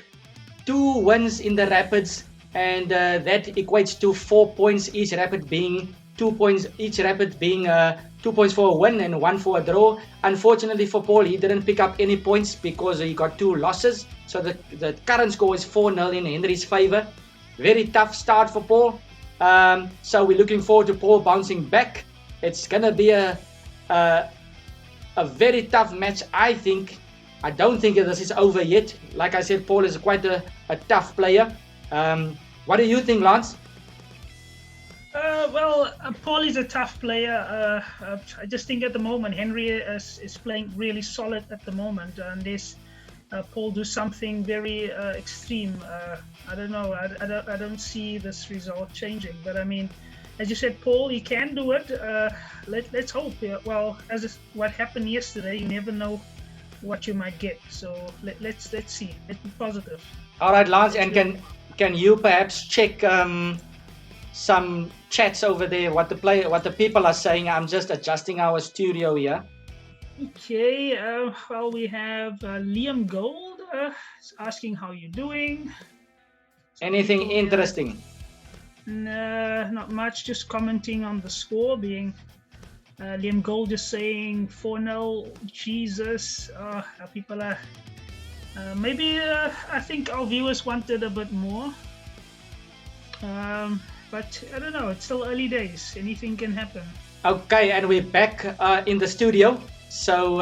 2 wins in the Rapids, and that equates to 4 points each rapid being 2 points each rapid being 2 points for a win and 1 for a draw. Unfortunately for Paul, he didn't pick up any points because he got 2 losses, so the current score is 4-0 in Henry's favor. Very tough start for Paul, so we're looking forward to Paul bouncing back. It's gonna be a very tough match, I think. I don't think this is over yet. Like I said, Paul is quite a tough player. What do you think, Lance? Well, Paul is a tough player. I just think at the moment Henry is playing really solid at the moment, unless Paul do something very extreme. I don't know. I don't see this result changing. But I mean, as you said, Paul, he can do it. Let's hope. Well, what happened yesterday, you never know what you might get. So let's see. Let's be positive. All right, Lance, and can you perhaps check some chats over there? What the people are saying. I'm just adjusting our studio here. Okay. Well, we have Liam Gold asking how you're doing. Anything interesting? Not much, just commenting on the score, being Liam Gold just saying 4-0. Jesus, people are maybe I think our viewers wanted a bit more, but I don't know, it's still early days, anything can happen. Okay, and we're back in the studio, so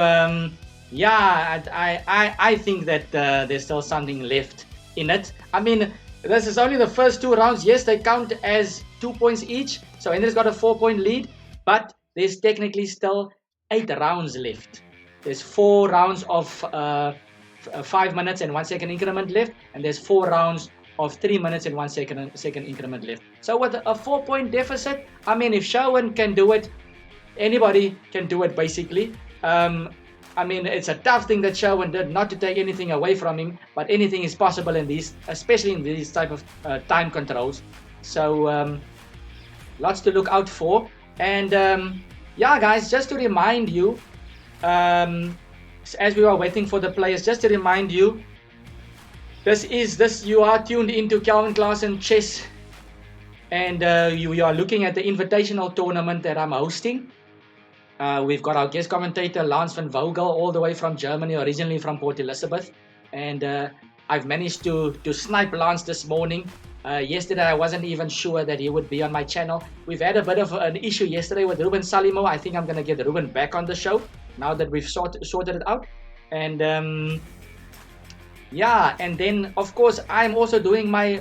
yeah, I think that there's still something left in it. I mean, this is only the first 2 rounds. Yes, they count as 2 points each. So Henry's got a 4-point lead, but there's technically still 8 rounds left. There's 4 rounds of 5 minutes and 1 second increment left, and there's 4 rounds of 3 minutes and 1 second increment left. So with a 4-point deficit, I mean, if Sherwin can do it, anybody can do it basically. I mean, it's a tough thing that Sherwin did, not to take anything away from him, but anything is possible in these, especially in these type of time controls. So lots to look out for. And yeah, guys, just to remind you, as we are waiting for the players, just to remind you, you are tuned into Calvin Klaassen Chess, and you are looking at the Invitational tournament that I'm hosting. We've got our guest commentator Lance van Vogel, all the way from Germany, originally from Port Elizabeth, and I've managed to snipe Lance this morning. Yesterday I wasn't even sure that he would be on my channel. We've had a bit of an issue yesterday with Ruben Salimo. I think I'm going to get Ruben back on the show now that we've sorted it out. And yeah, and then of course I'm also doing my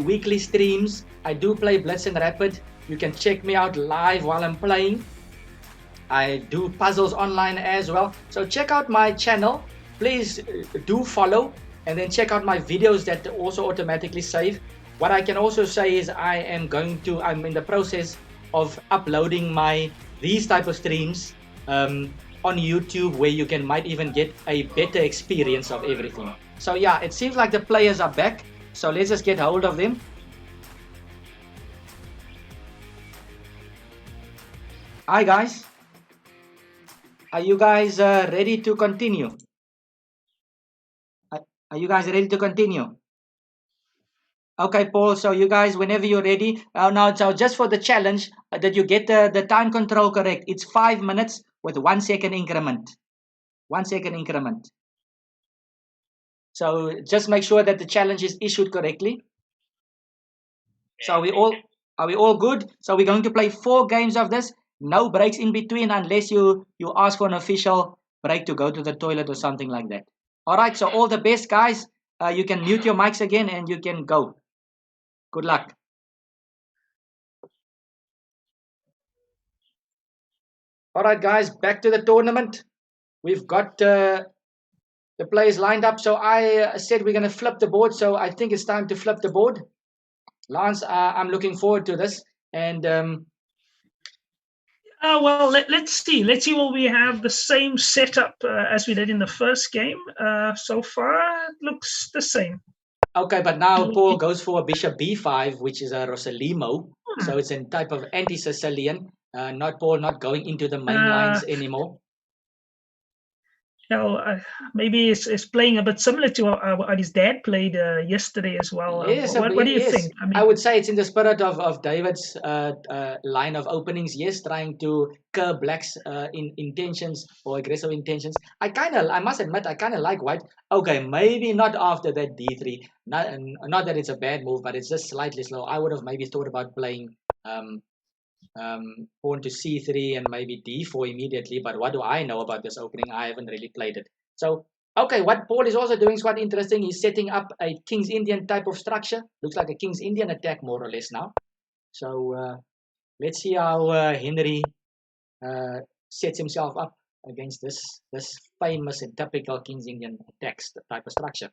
weekly streams. I do play Blitz and Rapid. You can check me out live while I'm playing. I do puzzles online as well. So check out my channel. Please do follow, and then check out my videos that also automatically save. What I can also say is I'm in the process of uploading these type of streams on YouTube, where you might even get a better experience of everything. So yeah, it seems like the players are back. So let's just get hold of them. Hi guys. Are you guys ready to continue? Are you guys ready to continue? Okay, Paul, so you guys, whenever you're ready. Now, so just for the challenge, that you get the time control correct. It's 5 minutes with 1 second increment. 1 second increment. So just make sure that the challenge is issued correctly. So are we all good? So we're going to play 4 games of this. No breaks in between unless you ask for an official break to go to the toilet or something like that. All right, so all the best, guys. You can mute your mics again and you can go. Good luck. All right, guys, back to the tournament. We've got the players lined up. So I said we're going to flip the board. So I think it's time to flip the board. Lance, I'm looking forward to this. And well, let's see. Let's see. Will we have the same setup as we did in the first game? So far, it looks the same. Okay, but now Paul goes for a bishop b5, which is a Rosalimo. So it's a type of anti-Sicilian. Not Paul not going into the main lines anymore. Maybe it's playing a bit similar to what his dad played yesterday as well. Yes, what do you think? I would say it's in the spirit of David's line of openings. Yes, trying to curb Black's intentions or aggressive intentions. I must admit, I kind of like White. Okay, maybe not after that d3. Not that it's a bad move, but it's just slightly slow. I would have maybe thought about playing pawn to c3 and maybe d4 immediately, but what do I know about this opening? I haven't really played it. So okay, what Paul is also doing is quite interesting. He's setting up a King's Indian type of structure. Looks like a King's Indian attack more or less now. So let's see how Henry sets himself up against this famous and typical King's Indian attacks type of structure.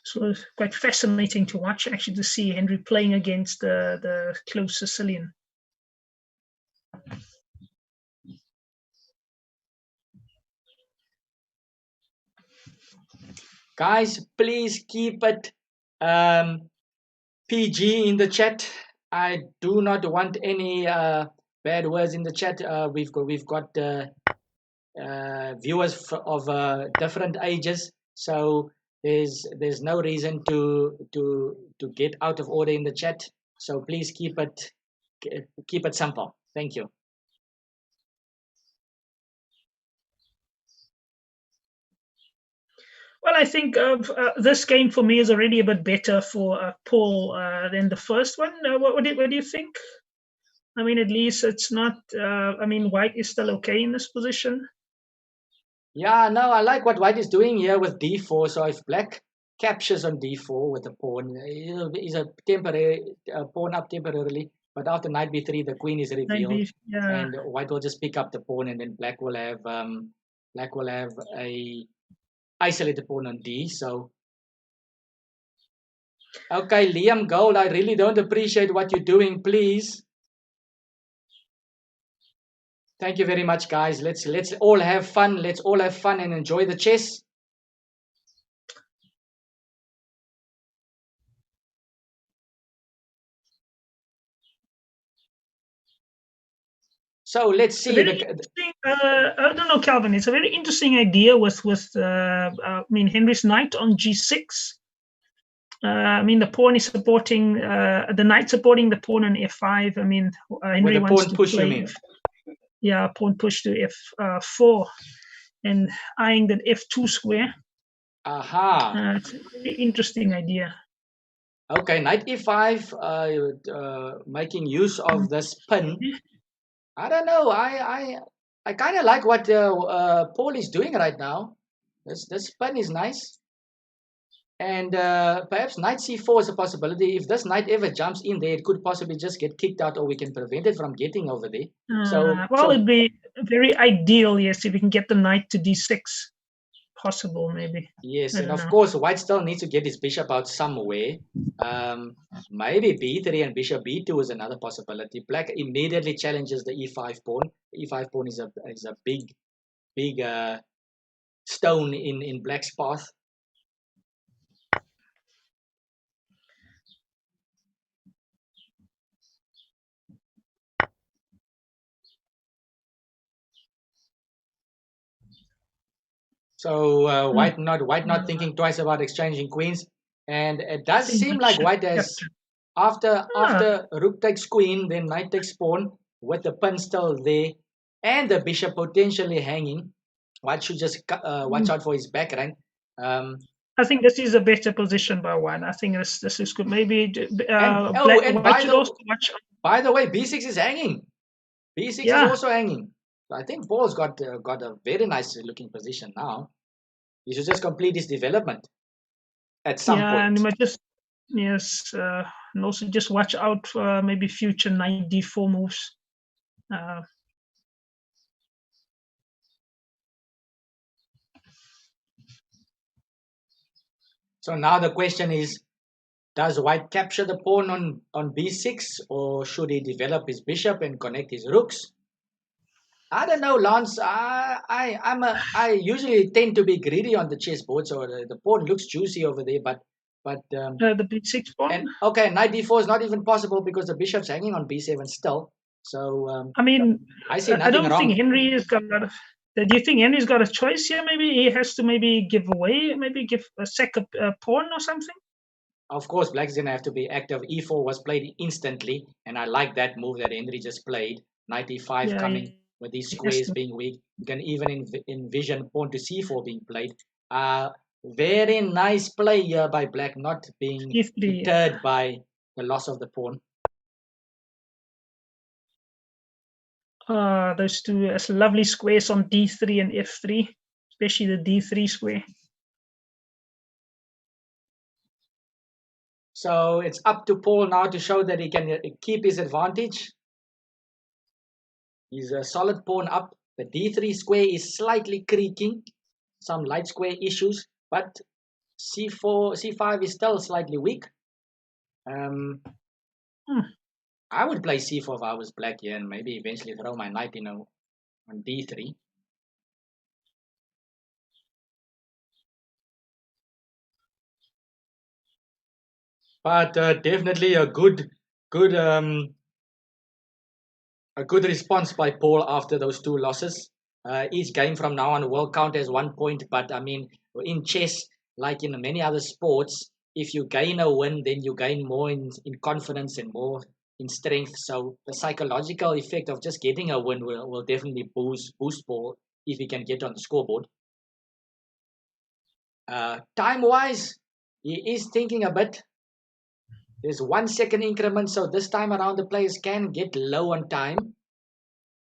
So it's quite fascinating to watch, actually, to see Henry playing against the close Sicilian. Guys, please keep it PG in the chat. I do not want any bad words in the chat. We've got viewers of different ages, so there's no reason to get out of order in the chat. So please keep it simple. Thank you. Well, I think this game for me is already a bit better for Paul than the first one. What do you think? I mean, at least it's not. I mean, White is still okay in this position. Yeah, no, I like what White is doing here with d4. So if Black captures on d4 with a pawn, is a temporary pawn up temporarily. But after knight b3, the queen is revealed, and White will just pick up the pawn, and then Black will have a isolated pawn on d. So okay, Liam Gold, I really don't appreciate what you're doing. Please. Thank you very much, guys. Let's all have fun. Let's all have fun and enjoy the chess. So let's see. I don't know, Calvin. It's a very interesting idea with I mean, Henry's knight on g6. I mean, the pawn is supporting the knight supporting the pawn on f5. I mean, Henry wants to push, play. you mean? Yeah, pawn push to f4 and eyeing that f2 square. Aha. It's a very interesting idea. Okay, knight e5, making use of this pin. I don't know. I kind of like what Paul is doing right now. This pin is nice. And perhaps knight c4 is a possibility. If this knight ever jumps in there, it could possibly just get kicked out, or we can prevent it from getting over there. It'd be very ideal, yes, if we can get the knight to d6. Possible, maybe. Yes, and of course, White still needs to get his bishop out somewhere. Maybe b3 and bishop b2 is another possibility. Black immediately challenges the e5 pawn. The e5 pawn is a big stone in Black's path. So White not thinking twice about exchanging queens, and it does seem like White has after rook takes queen, then knight takes pawn with the pin still there. and the bishop potentially hanging. White should just watch out for his back rank. I think this is a better position by one. I think this is good. Maybe White should also watch out. By the way, b6 is hanging. b6 is also hanging. So I think Paul's got a very nice looking position now. He should just complete his development at some point. And you might just and also just watch out for maybe future knight d4 moves. So now the question is, does White capture the pawn on b6, or should he develop his bishop and connect his rooks? I don't know, Lance. I usually tend to be greedy on the chessboard, so the pawn looks juicy over there, but the b6 pawn. And okay, knight d4 is not even possible because the bishop's hanging on b7 still. So I mean, I see nothing I don't wrong. think Henry has got. Do you think Henry's got a choice here? Maybe he has to give away, give a second pawn or something. Of course, Black's gonna have to be active. e4 was played instantly, and I like that move that Henry just played. Knight e5 coming with these squares being weak. You can even envision pawn to c4 being played. Very nice play here by Black, not being deterred by the loss of the pawn. Those two lovely squares on d3 and f3, especially the d3 square. So it's up to Paul now to show that he can keep his advantage. He's a solid pawn up. The d3 square is slightly creaking, some light square issues, but c5 is still slightly weak. I would play c4 if I was Black here, and maybe eventually throw my knight on d3. But definitely a good response by Paul after those two losses. Each game from now on will count as 1 point, but I mean, in chess, like in many other sports, if you gain a win, then you gain more in confidence and more in strength. So the psychological effect of just getting a win will definitely boost Paul if he can get on the scoreboard. Time-wise, he is thinking a bit. There's 1 second increment, so this time around the players can get low on time.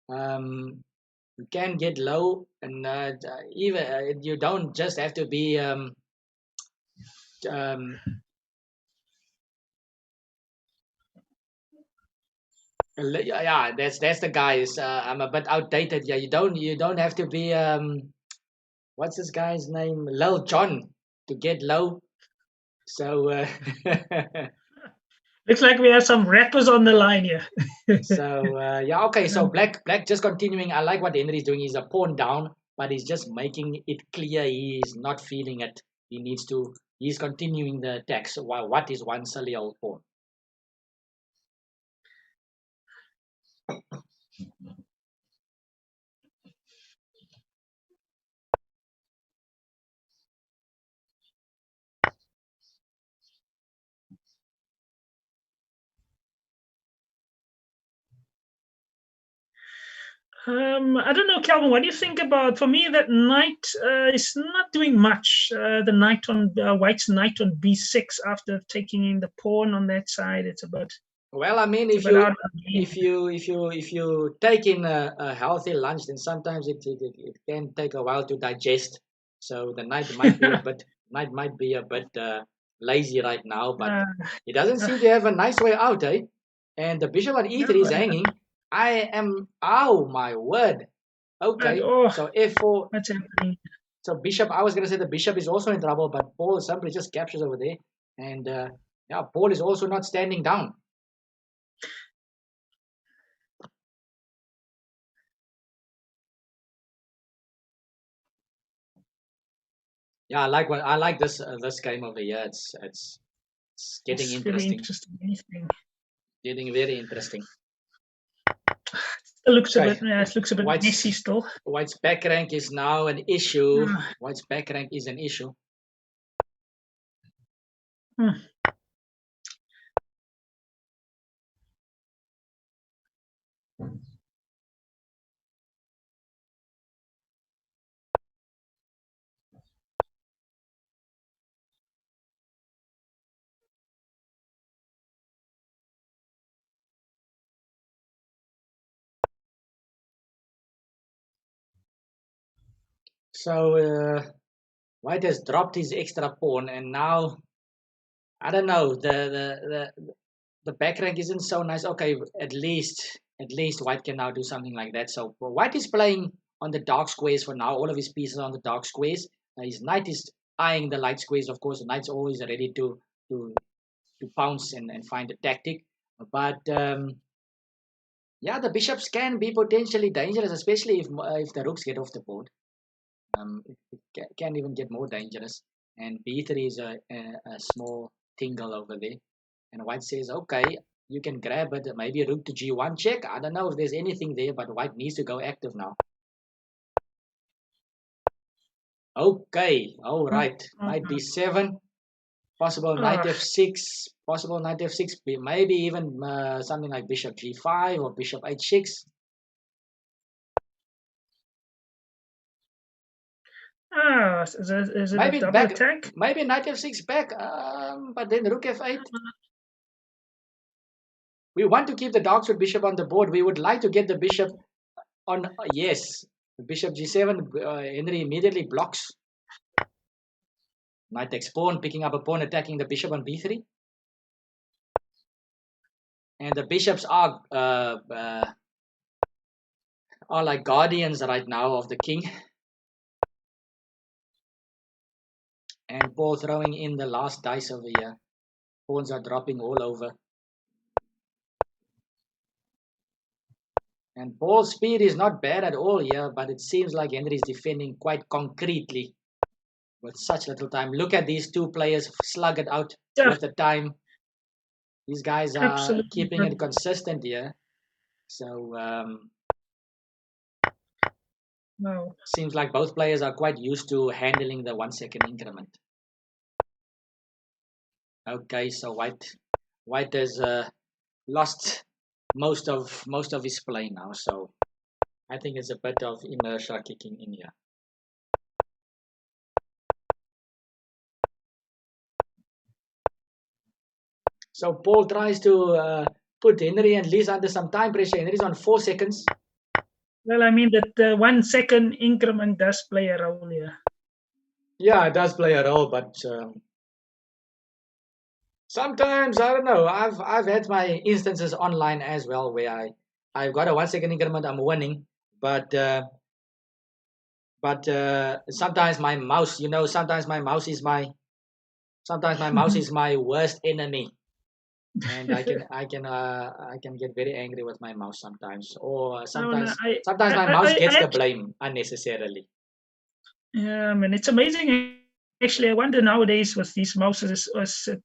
You can get low, and even you don't just have to be yeah, that's the guys. I'm a bit outdated. Yeah, you don't have to be what's this guy's name, Lil Jon, to get low. So looks like we have some rappers on the line here. So yeah, okay. So Black just continuing. I like what Henry's doing. He's a pawn down, but he's just making it clear he is not feeling it. He's continuing the attack. So what is one silly old pawn? I don't know, Calvin. What do you think about? For me, that knight is not doing much. The knight on White's knight on b6 after taking in the pawn on that side. It's a bit. Well, I mean, if you take in a healthy lunch, then sometimes it can take a while to digest. So the knight might be a bit lazy right now, but he doesn't seem to have a nice way out, eh? And the bishop on e3 is hanging. Oh my word. Okay, so f4. What's happening? So bishop, I was going to say the bishop is also in trouble, but Paul simply just captures over there. And yeah, Paul is also not standing down. Yeah, I like this game over here. It's getting interesting. Getting very interesting. It looks a bit messy still. White's back rank is now an issue. White's back rank is an issue. So White has dropped his extra pawn, and now I don't know. The back rank isn't so nice. Okay, at least White can now do something like that. So White is playing on the dark squares for now. All of his pieces are on the dark squares. His knight is eyeing the light squares. Of course, the knight's always ready to pounce and find a tactic. But yeah, the bishops can be potentially dangerous, especially if the rooks get off the board. It can even get more dangerous. And b3 is a small tingle over there. And White says, okay, you can grab it. Maybe rook to g1 check. I don't know if there's anything there, but White needs to go active now. Okay, all right. Knight d7. Possible knight f6. Possible knight f6. Maybe even something like bishop g5 or bishop h6. Is it Maybe a double back, attack? maybe knight f6 back, but then rook f8. We want to keep the darkswood bishop on the board. We would like to get the bishop on. Yes, the bishop g7. Henry immediately blocks. Knight takes pawn, picking up a pawn, attacking the bishop on b3. And the bishops are like guardians right now of the king. And Paul throwing in the last dice over here. Pawns are dropping all over. And Paul's speed is not bad at all here, but it seems like Henry's defending quite concretely with such little time. Look at these two players slug it out with the time. These guys are Absolutely keeping it consistent here. So wow. Seems like both players are quite used to handling the 1 second increment. Okay, so White has lost most of his play now, so I think it's a bit of inertia kicking in here. So Paul tries to put Henry and Liz under some time pressure. Henry's on 4 seconds. Well, I mean that the 1 second increment does play a role here. Yeah, it does play a role, but sometimes I don't know. I've had my instances online as well where I've got a 1 second increment, I'm winning, but sometimes my mouse, sometimes my mouse is my worst enemy, and I can get very angry with my mouse sometimes, or sometimes my mouse gets the blame unnecessarily. Yeah, I mean it's amazing. Actually, I wonder nowadays with these mouses, was it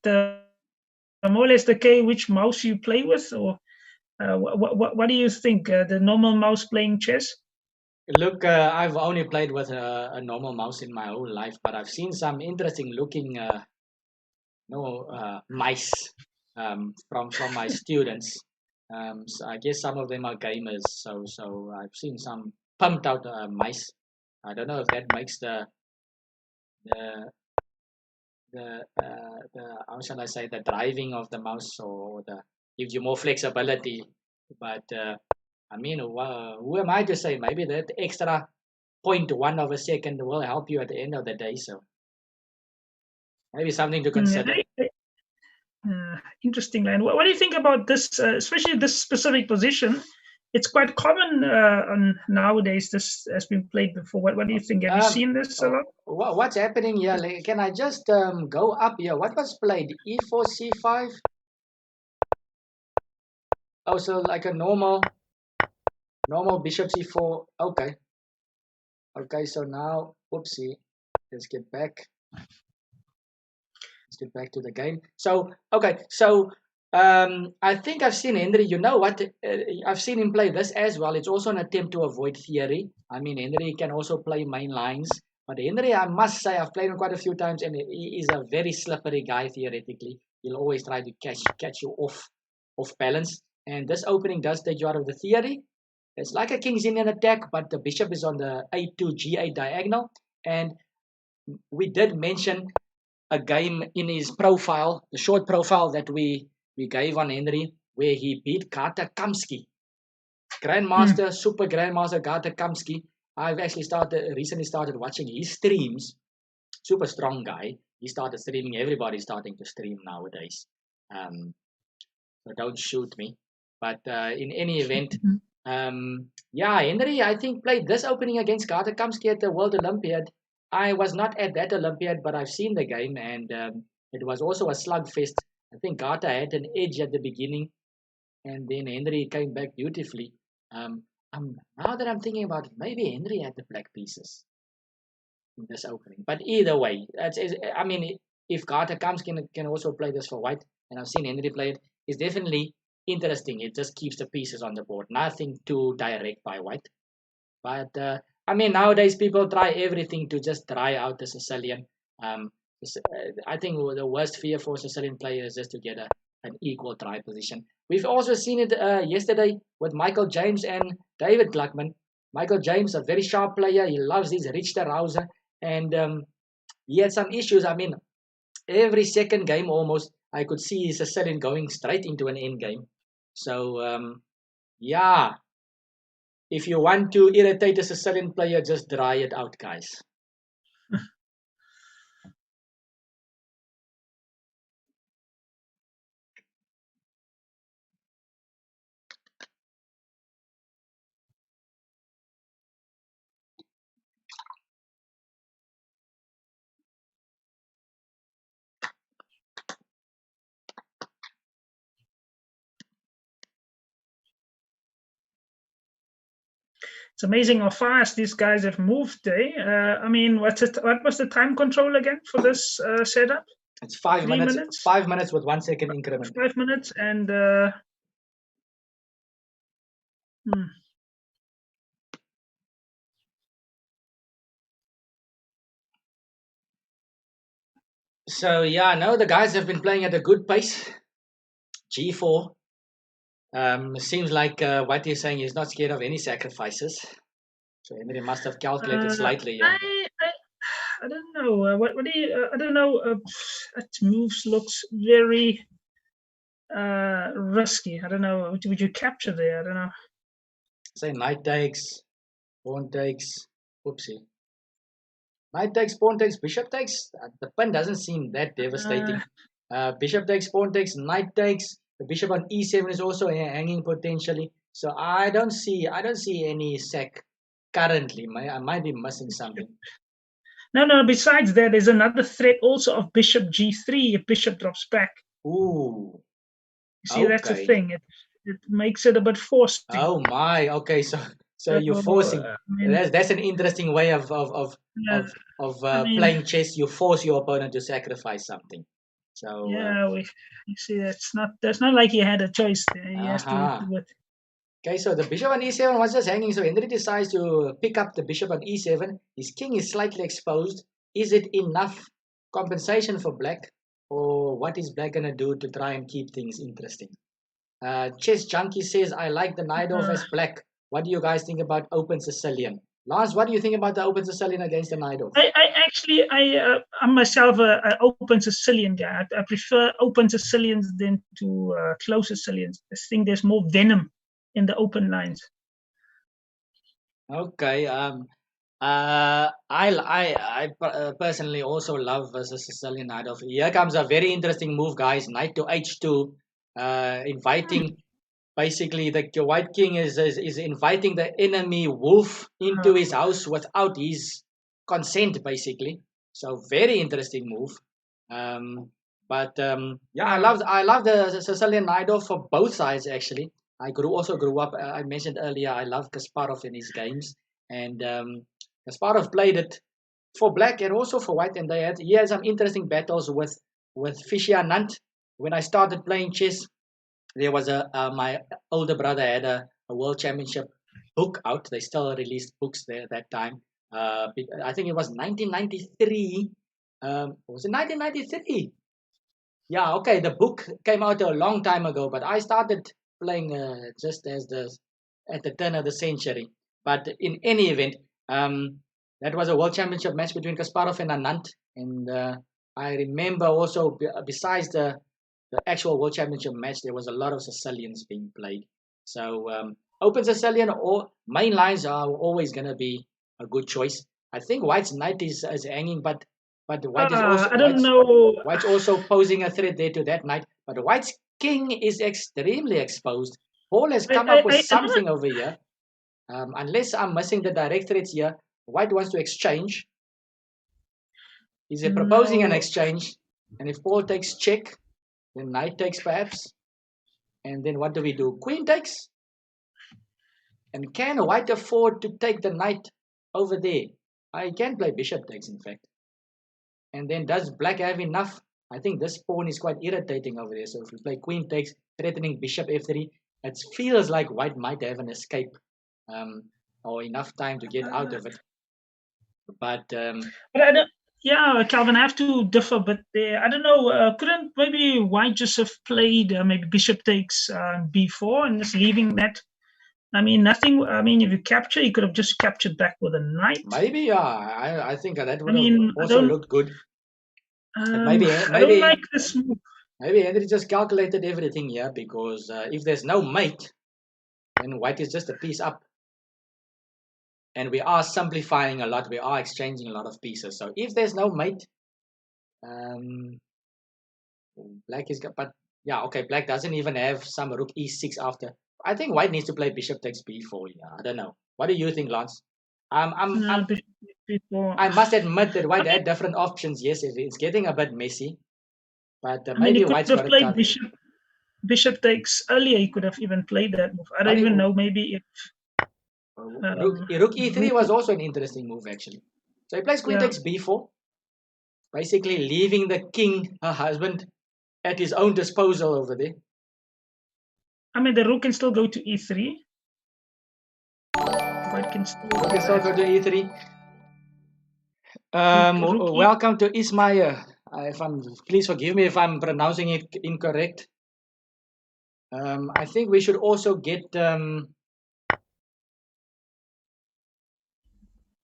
more or less the case which mouse you play with, or what do you think? The normal mouse playing chess? Look, I've only played with a normal mouse in my whole life, but I've seen some interesting looking mice from my students. So I guess some of them are gamers. So I've seen some pumped out mice. I don't know if that makes the how shall I say, the driving of the mouse, or gives you more flexibility. But I mean, who am I to say? Maybe that extra 0.1 of a second will help you at the end of the day. So maybe something to consider. Interesting, Len. What do you think about this, especially this specific position? It's quite common nowadays. This has been played before. What do you think? Have you seen this a lot? What's happening here? Can I just go up here? What was played? E4, C5? Oh, so like a normal bishop C4. Okay. Okay, so now, whoopsie. Let's get back. Let's get back to the game. So, okay, so I think I've seen Henry. You know what? I've seen him play this as well. It's also an attempt to avoid theory. I mean, Henry can also play main lines. But Henry, I must say, I've played him quite a few times, and he is a very slippery guy theoretically. He'll always try to catch you off balance. And this opening does take you out of the theory. It's like a King's Indian attack, but the bishop is on the A2, G8 diagonal. And we did mention a game in his profile, the short profile that we gave on Henry, where he beat Gata Kamsky. Grandmaster, super grandmaster Gata Kamsky. I've actually recently started watching his streams. Super strong guy. He started streaming. Everybody's starting to stream nowadays. So don't shoot me. But in any event, Henry, I think, played this opening against Gata Kamsky at the World Olympiad. I was not at that Olympiad, but I've seen the game, and it was also a slugfest. I think Gata had an edge at the beginning, and then Henry came back beautifully. Now that I'm thinking about it, maybe Henry had the black pieces in this opening. But either way, I mean, if Gata Kamsky can also play this for white, and I've seen Henry play it, it's definitely interesting. It just keeps the pieces on the board. Nothing too direct by white. But I mean, nowadays people try everything to just dry out the Sicilian. I think the worst fear for Sicilian players is just to get an equal try position. We've also seen it yesterday with Michael James and David Gluckman. Michael James, a very sharp player. He loves his Richter Rouser. And he had some issues. I mean, every second game almost, I could see Sicilian going straight into an end game. So, yeah. If you want to irritate a Sicilian player, just dry it out, guys. It's amazing how fast these guys have moved. I mean, what was the time control again for this setup? It's 5 minutes. 5 minutes with 1 second increment. 5 minutes and. So yeah, no, the guys have been playing at a good pace. G4. Seems like what you're saying is not scared of any sacrifices. So Henry must have calculated slightly. Yeah. I don't know. What do you? I don't know. That moves looks very risky. I don't know. Would you capture there? I don't know. Say knight takes, pawn takes. Oopsie. Knight takes, pawn takes, bishop takes. The pin doesn't seem that devastating. Bishop takes, pawn takes, knight takes. The bishop on e7 is also hanging potentially. So I don't see any sack currently. I might be missing something. No. Besides that, there's another threat also of bishop g3 if bishop drops back. Ooh. You see, that's the thing. It makes it a bit forced. Oh my. Okay, so you're forcing. That's an interesting way of playing chess. You force your opponent to sacrifice something. So you see, that's not like he had a choice there. He has to do it. Okay, so the bishop on e7 was just hanging. So Henry decides to pick up the bishop on e7. His king is slightly exposed. Is it enough compensation for black, or what is black gonna do to try and keep things interesting? Chess Junkie says, "I like the knight off as black. What do you guys think about open Sicilian?" Lance, what do you think about the open Sicilian against the knight off? I'm myself an open Sicilian guy. I prefer open Sicilians than to close Sicilians. I think there's more venom in the open lines. Okay. I personally also love the Sicilian knight off. Here comes a very interesting move, guys. Knight to h2, inviting. Basically, the white king is inviting the enemy wolf into his house without his consent, basically. So very interesting move. I love the Sicilian knight off for both sides actually. I also grew up. I mentioned earlier I love Kasparov in his games, and Kasparov played it for black and also for white, and he had some interesting battles with Fishy Anand. When I started playing chess, there was my older brother had a world championship book out. They still released books there at that time. I think it was 1993. Was it 1993? Yeah, okay. The book came out a long time ago, but I started playing just at the turn of the century. But in any event, that was a world championship match between Kasparov and Anand, and I remember also besides the actual world championship match, there was a lot of Sicilians being played. So open Sicilian or main lines are always going to be a good choice. I think white's knight is hanging, but white is also I don't know. white's also posing a threat there to that knight. But white's king is extremely exposed. Paul has come up with I don't something over here. Unless I'm missing the direct threats here, white wants to exchange. He's proposing an No. exchange, and if Paul takes check, then knight takes perhaps, and then what do we do? Queen takes, and can white afford to take the knight over there? I can play bishop takes, in fact. And then does black have enough? I think this pawn is quite irritating over there. So if we play queen takes, threatening bishop f3, it feels like white might have an escape, or enough time to get out of it. But I don't. Yeah, Calvin, I have to differ, but I don't know. Couldn't maybe white just have played maybe bishop takes b4 and just leaving that? I mean, nothing. I mean, if you capture, you could have just captured back with a knight. Maybe, yeah. I think that would I mean, have also looked good. Maybe I don't like this move. Maybe Henry just calculated everything here, because if there's no mate, then white is just a piece up. And we are simplifying a lot. We are exchanging a lot of pieces. So if there's no mate, black is got. But yeah, okay. Black doesn't even have some rook e6 after. I think white needs to play bishop takes b4. Yeah, I don't know. What do you think, Lance? Bishop b4. I must admit that white had different options. Yes, it's getting a bit messy. But I mean, maybe he could white's have got played a bishop takes earlier. He could have even played that move. I don't even know. Maybe if rook e3 was also an interesting move, actually. So he plays queen takes b4, basically leaving the king, her husband, at his own disposal over there. I mean, the rook can still go to e3. White can still go to e3. Welcome to Ismail. Please forgive me if I'm pronouncing it incorrect. I think we should also get.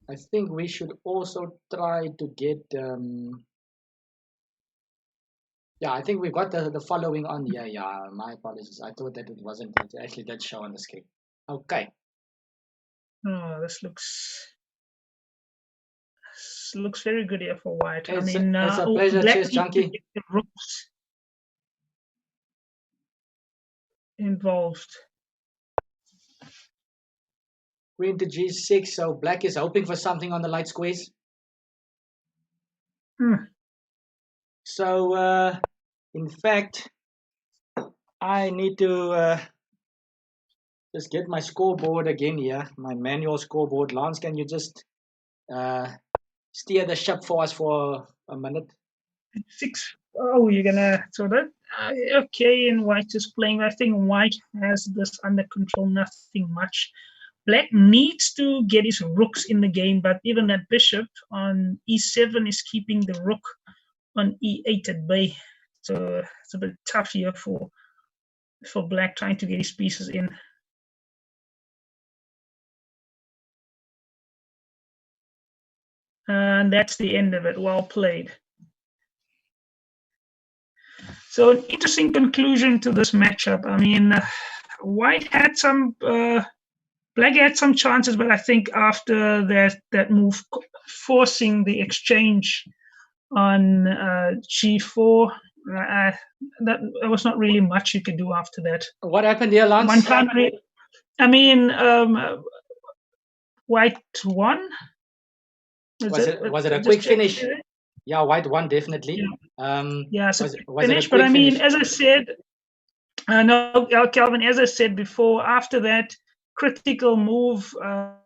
I think we should also try to get. Yeah, I think we got the following on. Yeah. My apologies. I thought that it wasn't. It actually did show on the screen. Okay. Oh, this looks very good here for white. It's I mean, it's a pleasure, black Chess Junkie. The rooks involved. Queen to g6. So black is hoping for something on the light squares. So in fact, I need to just get my scoreboard again here, my manual scoreboard. Lance, can you just steer the ship for us for a minute? 6. Oh, you're gonna so that okay. And white is playing. I think white has this under control. Nothing much. Black needs to get his rooks in the game, but even that bishop on e7 is keeping the rook on e8 at bay. So it's a bit tough here for black trying to get his pieces in. And that's the end of it. Well played. So an interesting conclusion to this matchup. I mean, white had some, black had some chances, but I think after that move forcing the exchange on g4, that was not really much you could do after that. What happened here, Lance? One can't really, I mean, white won. Was it a quick finish? Yeah, white won definitely. Yeah, so finish. But I mean, finish? As I said, no, Calvin, as I said before, after that critical move,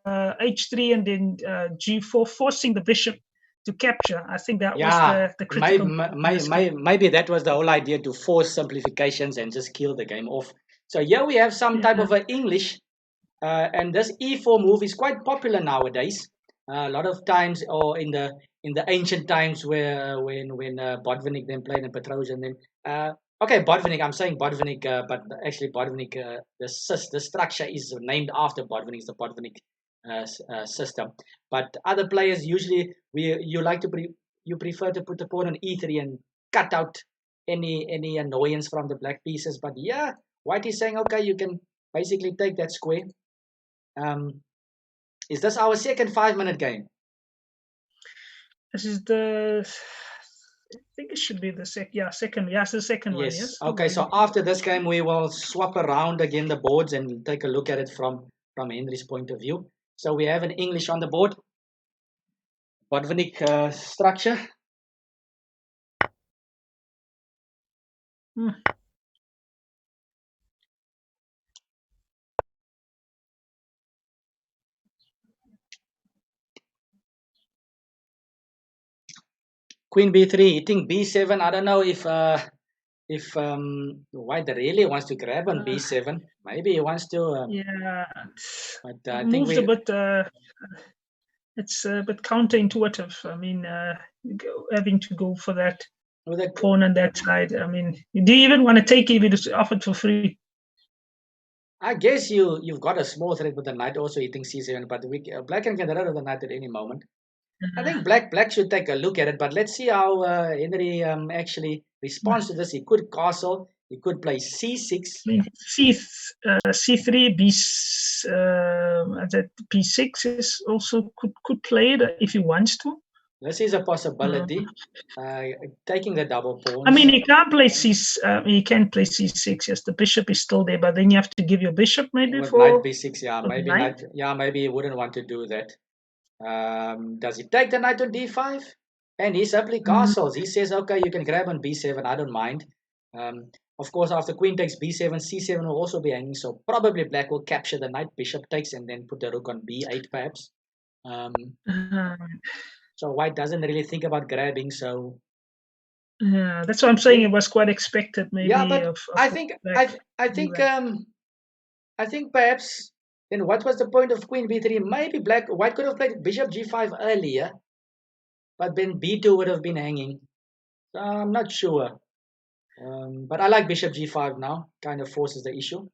h3 and then g4, forcing the bishop to capture. I think that was the critical. Maybe that was the whole idea, to force simplifications and just kill the game off. So here we have some type of English, and this e4 move is quite popular nowadays. A lot of times, or in the ancient times, where when Botvinnik then played and Petrosian then Botvinnik, I'm saying Botvinnik, but actually Botvinnik, the structure is named after Botvinnik, it's the Botvinnik system. But other players usually you prefer to put the pawn on e3 and cut out any annoyance from the black pieces. But yeah, white is saying, okay, you can basically take that square. Is this our second 5-minute game? This is the. I think it should be the second. Yeah, second. Yes, the second one. Yes. Okay. So after this game, we will swap around again the boards and take a look at it from Henry's point of view. So we have an English on the board. Botvinnik structure. Queen b3, hitting b7. I don't know if White really wants to grab on b7. Maybe he wants to. Yeah. But I think moves a bit. It's a bit counterintuitive. I mean, having to go for that pawn on that side. I mean, do you even want to take it if it's offered for free? I guess you've got a small threat with the knight also hitting c7, but black can get rid of the knight at any moment. I think black should take a look at it, but let's see how Henry actually responds to this. He could castle. He could play c6. C3, p6 is also could play it if he wants to. This is a possibility. Taking the double pawns. I mean, he can't play he can play c6. Yes, the bishop is still there, but then you have to give your bishop maybe with for knight b6. Yeah, maybe knight. maybe he wouldn't want to do that. Does he take the knight on d5? And he simply castles. He says, okay, you can grab on b7. I don't mind. Of course, after queen takes b7, c7 will also be hanging. So probably black will capture the knight, bishop takes, and then put the rook on b8 perhaps. So white doesn't really think about grabbing. So yeah, that's what I'm saying. It was quite expected, maybe. Yeah, but I think perhaps. Then what was the point of queen b3? Maybe white could have played bishop g5 earlier, but then b2 would have been hanging. So I'm not sure. But I like bishop g5 now. Kind of forces the issue.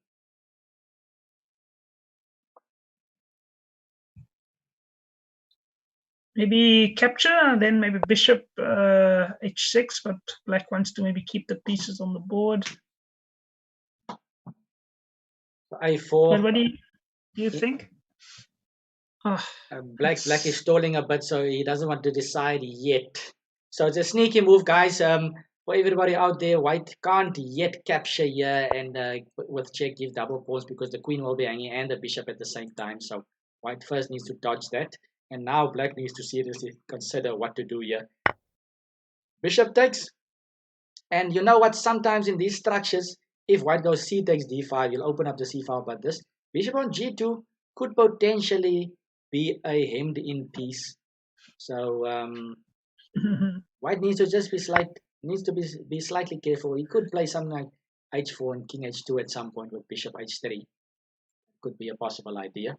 Maybe capture, and then maybe bishop h6, but black wants to maybe keep the pieces on the board. a4. And what do you think? Black is stalling a bit, so he doesn't want to decide yet. So it's a sneaky move, guys. For everybody out there, white can't yet capture here and with check give double pawns because the queen will be hanging and the bishop at the same time. So white first needs to dodge that, and now black needs to seriously consider what to do here. Bishop takes, and you know what? Sometimes in these structures, if white goes c takes d5, you'll open up the c file. But this bishop on g2 could potentially be a hemmed in piece. So white needs to just be slightly careful. He could play something like h4 and king h2 at some point with bishop h3. Could be a possible idea.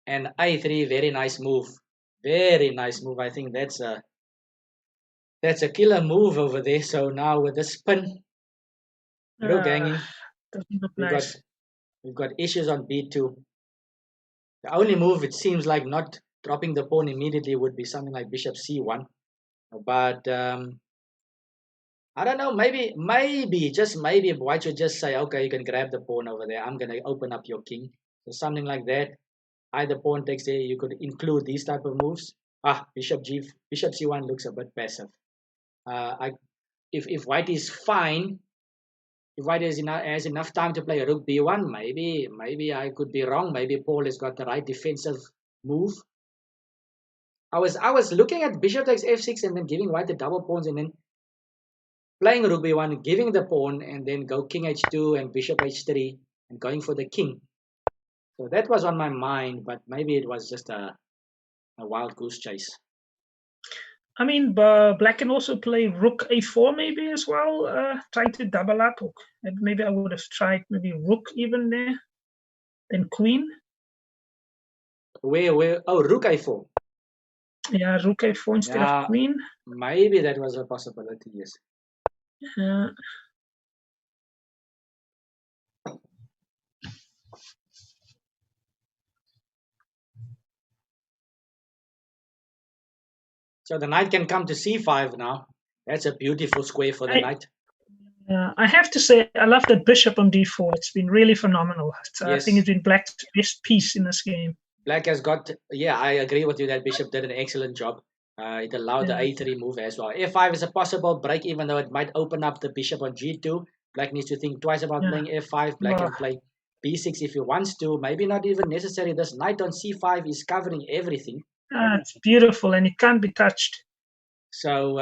And a3, very nice move. Very nice move. I think that's a killer move over there. So now with the spin, rook hanging, we've got issues on b2. The only move, it seems like not dropping the pawn immediately, would be something like bishop c1. But I don't know, maybe, just maybe white should just say, okay, you can grab the pawn over there. I'm going to open up your king. So something like that. Either pawn takes there, you could include these type of moves. Bishop c1 looks a bit passive. If white is fine, if white has enough time to play a rook b1, maybe I could be wrong. Maybe Paul has got the right defensive move. I was looking at bishop takes f6 and then giving white the double pawns and then playing rook b1, giving the pawn, and then go king h2 and bishop h3 and going for the king. So that was on my mind, but maybe it was just a wild goose chase. I mean, black can also play rook a4 maybe as well, trying to double up. Maybe I would have tried maybe rook even there, then queen. Where? Oh, rook a4. Yeah, rook a4 instead of queen. Maybe that was a possibility, yes. So the knight can come to c5 now. That's a beautiful square for the knight. I have to say, I love that bishop on d4. It's been really phenomenal. Yes. I think it's been Black's best piece in this game. Black has got, yeah, I agree with you that bishop did an excellent job. It allowed the a3 move as well. f5 is a possible break, even though it might open up the bishop on g2. Black needs to think twice about playing f5. Black can play b6 if he wants to. Maybe not even necessary. This knight on c5 is covering everything. It's beautiful, and it can't be touched. So,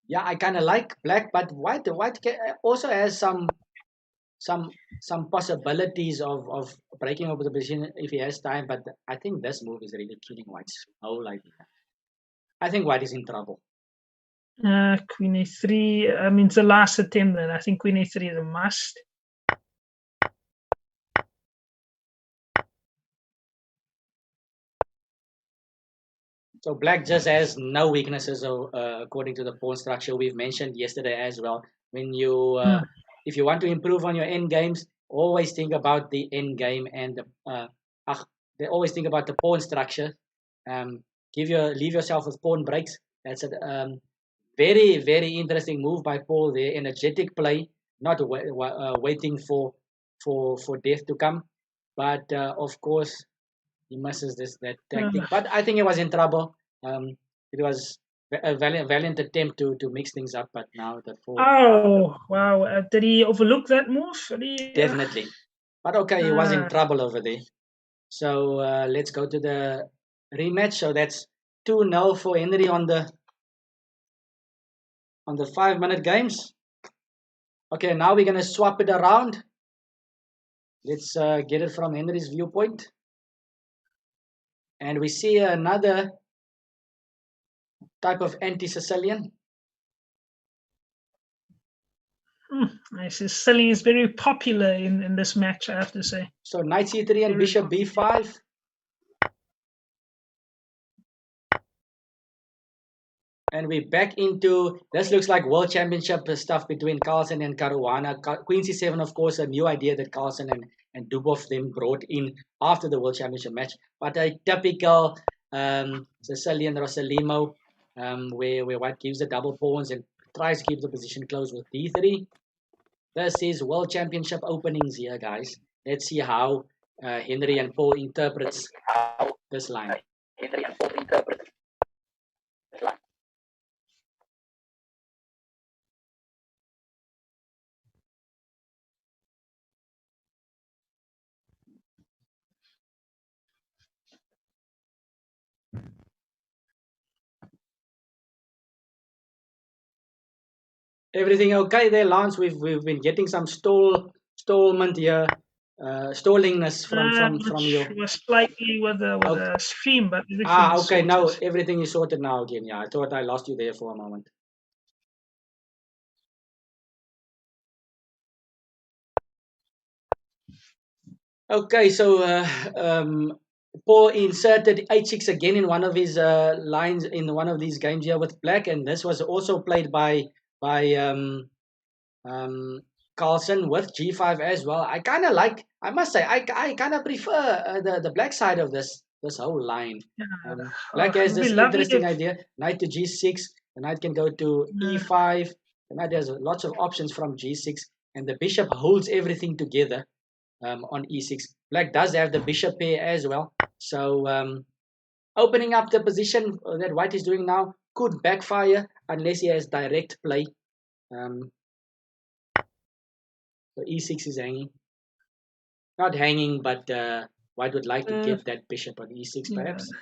yeah, I kind of like Black, but White also has some possibilities of breaking up the position if he has time. But I think this move is really killing White's whole idea. I think White is in trouble. Queen a3. I mean, it's the last attempt. Then I think Queen a3 is a must. So Black just has no weaknesses, according to the pawn structure we've mentioned yesterday as well. When you, if you want to improve on your end games, always think about the end game and they always think about the pawn structure. Leave yourself with pawn breaks. That's a very, very interesting move by Paul there. Energetic play, not waiting for death to come. But of course, he misses that tactic. But I think he was in trouble. It was a valiant attempt to mix things up, but now the fall. Oh, wow. Did he overlook that move? Definitely. But okay, he was in trouble over there. So let's go to the rematch. So that's 2-0 for Henry on the 5-minute games. Okay, now we're going to swap it around. Let's get it from Henry's viewpoint. And we see another type of anti-Sicilian. Sicilian is very popular in this match, I have to say. So knight c3 and bishop b5. And we're back into, this looks like world championship stuff between Carlsen and Caruana. Queen c7, of course, a new idea that Carlsen and Dubov then brought in after the world championship match. But a typical Sicilian Rossalimo, where White gives the double pawns and tries to keep the position close with d3. This is world championship openings here, guys. Let's see how Henry and Paul interprets this line. Everything okay there, Lance? We've been getting some stallingness from you. Was slightly with the stream, but okay. Now everything is sorted now again. Yeah, I thought I lost you there for a moment. Okay, so Paul inserted h6 again in one of his lines in one of these games here with Black, and this was also played by Carlsen with g5 as well. I kind of like, I must say, I kind of prefer the Black side of this whole line. Black has this interesting idea: knight to g6. The knight can go to e5. The knight has lots of options from g6, and the bishop holds everything together. On e6. Black does have the bishop pair as well. So opening up the position that White is doing now could backfire unless he has direct play. So e6 is hanging. Not hanging, but White would like to get that bishop on e6 perhaps.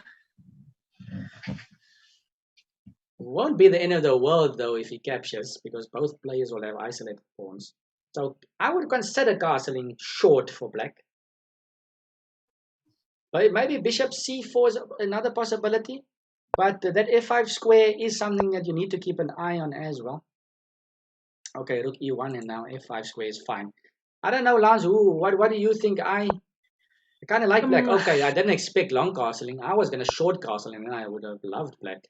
Won't be the end of the world though if he captures, because both players will have isolated pawns. So I would consider castling short for Black. But maybe bishop c4 is another possibility. But that f5 square is something that you need to keep an eye on as well. Okay, rook e1 and now f5 square is fine. I don't know, Lance, what do you think? I kind of like Black. Okay, I didn't expect long castling. I was going to short castle and then I would have loved Black.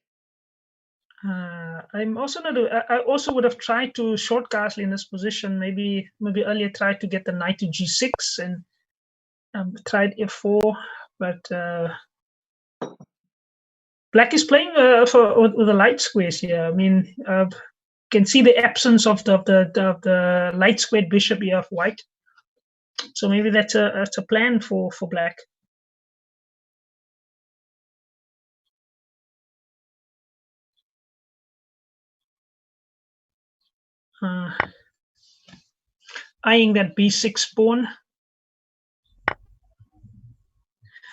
I'm also not. I also would have tried to short castle in this position. Maybe earlier tried to get the knight to g6 and tried f4. But Black is playing with the light squares here. I mean, can see the absence of the light squared bishop here of white. So maybe that's a plan for black. Eyeing that b6 pawn.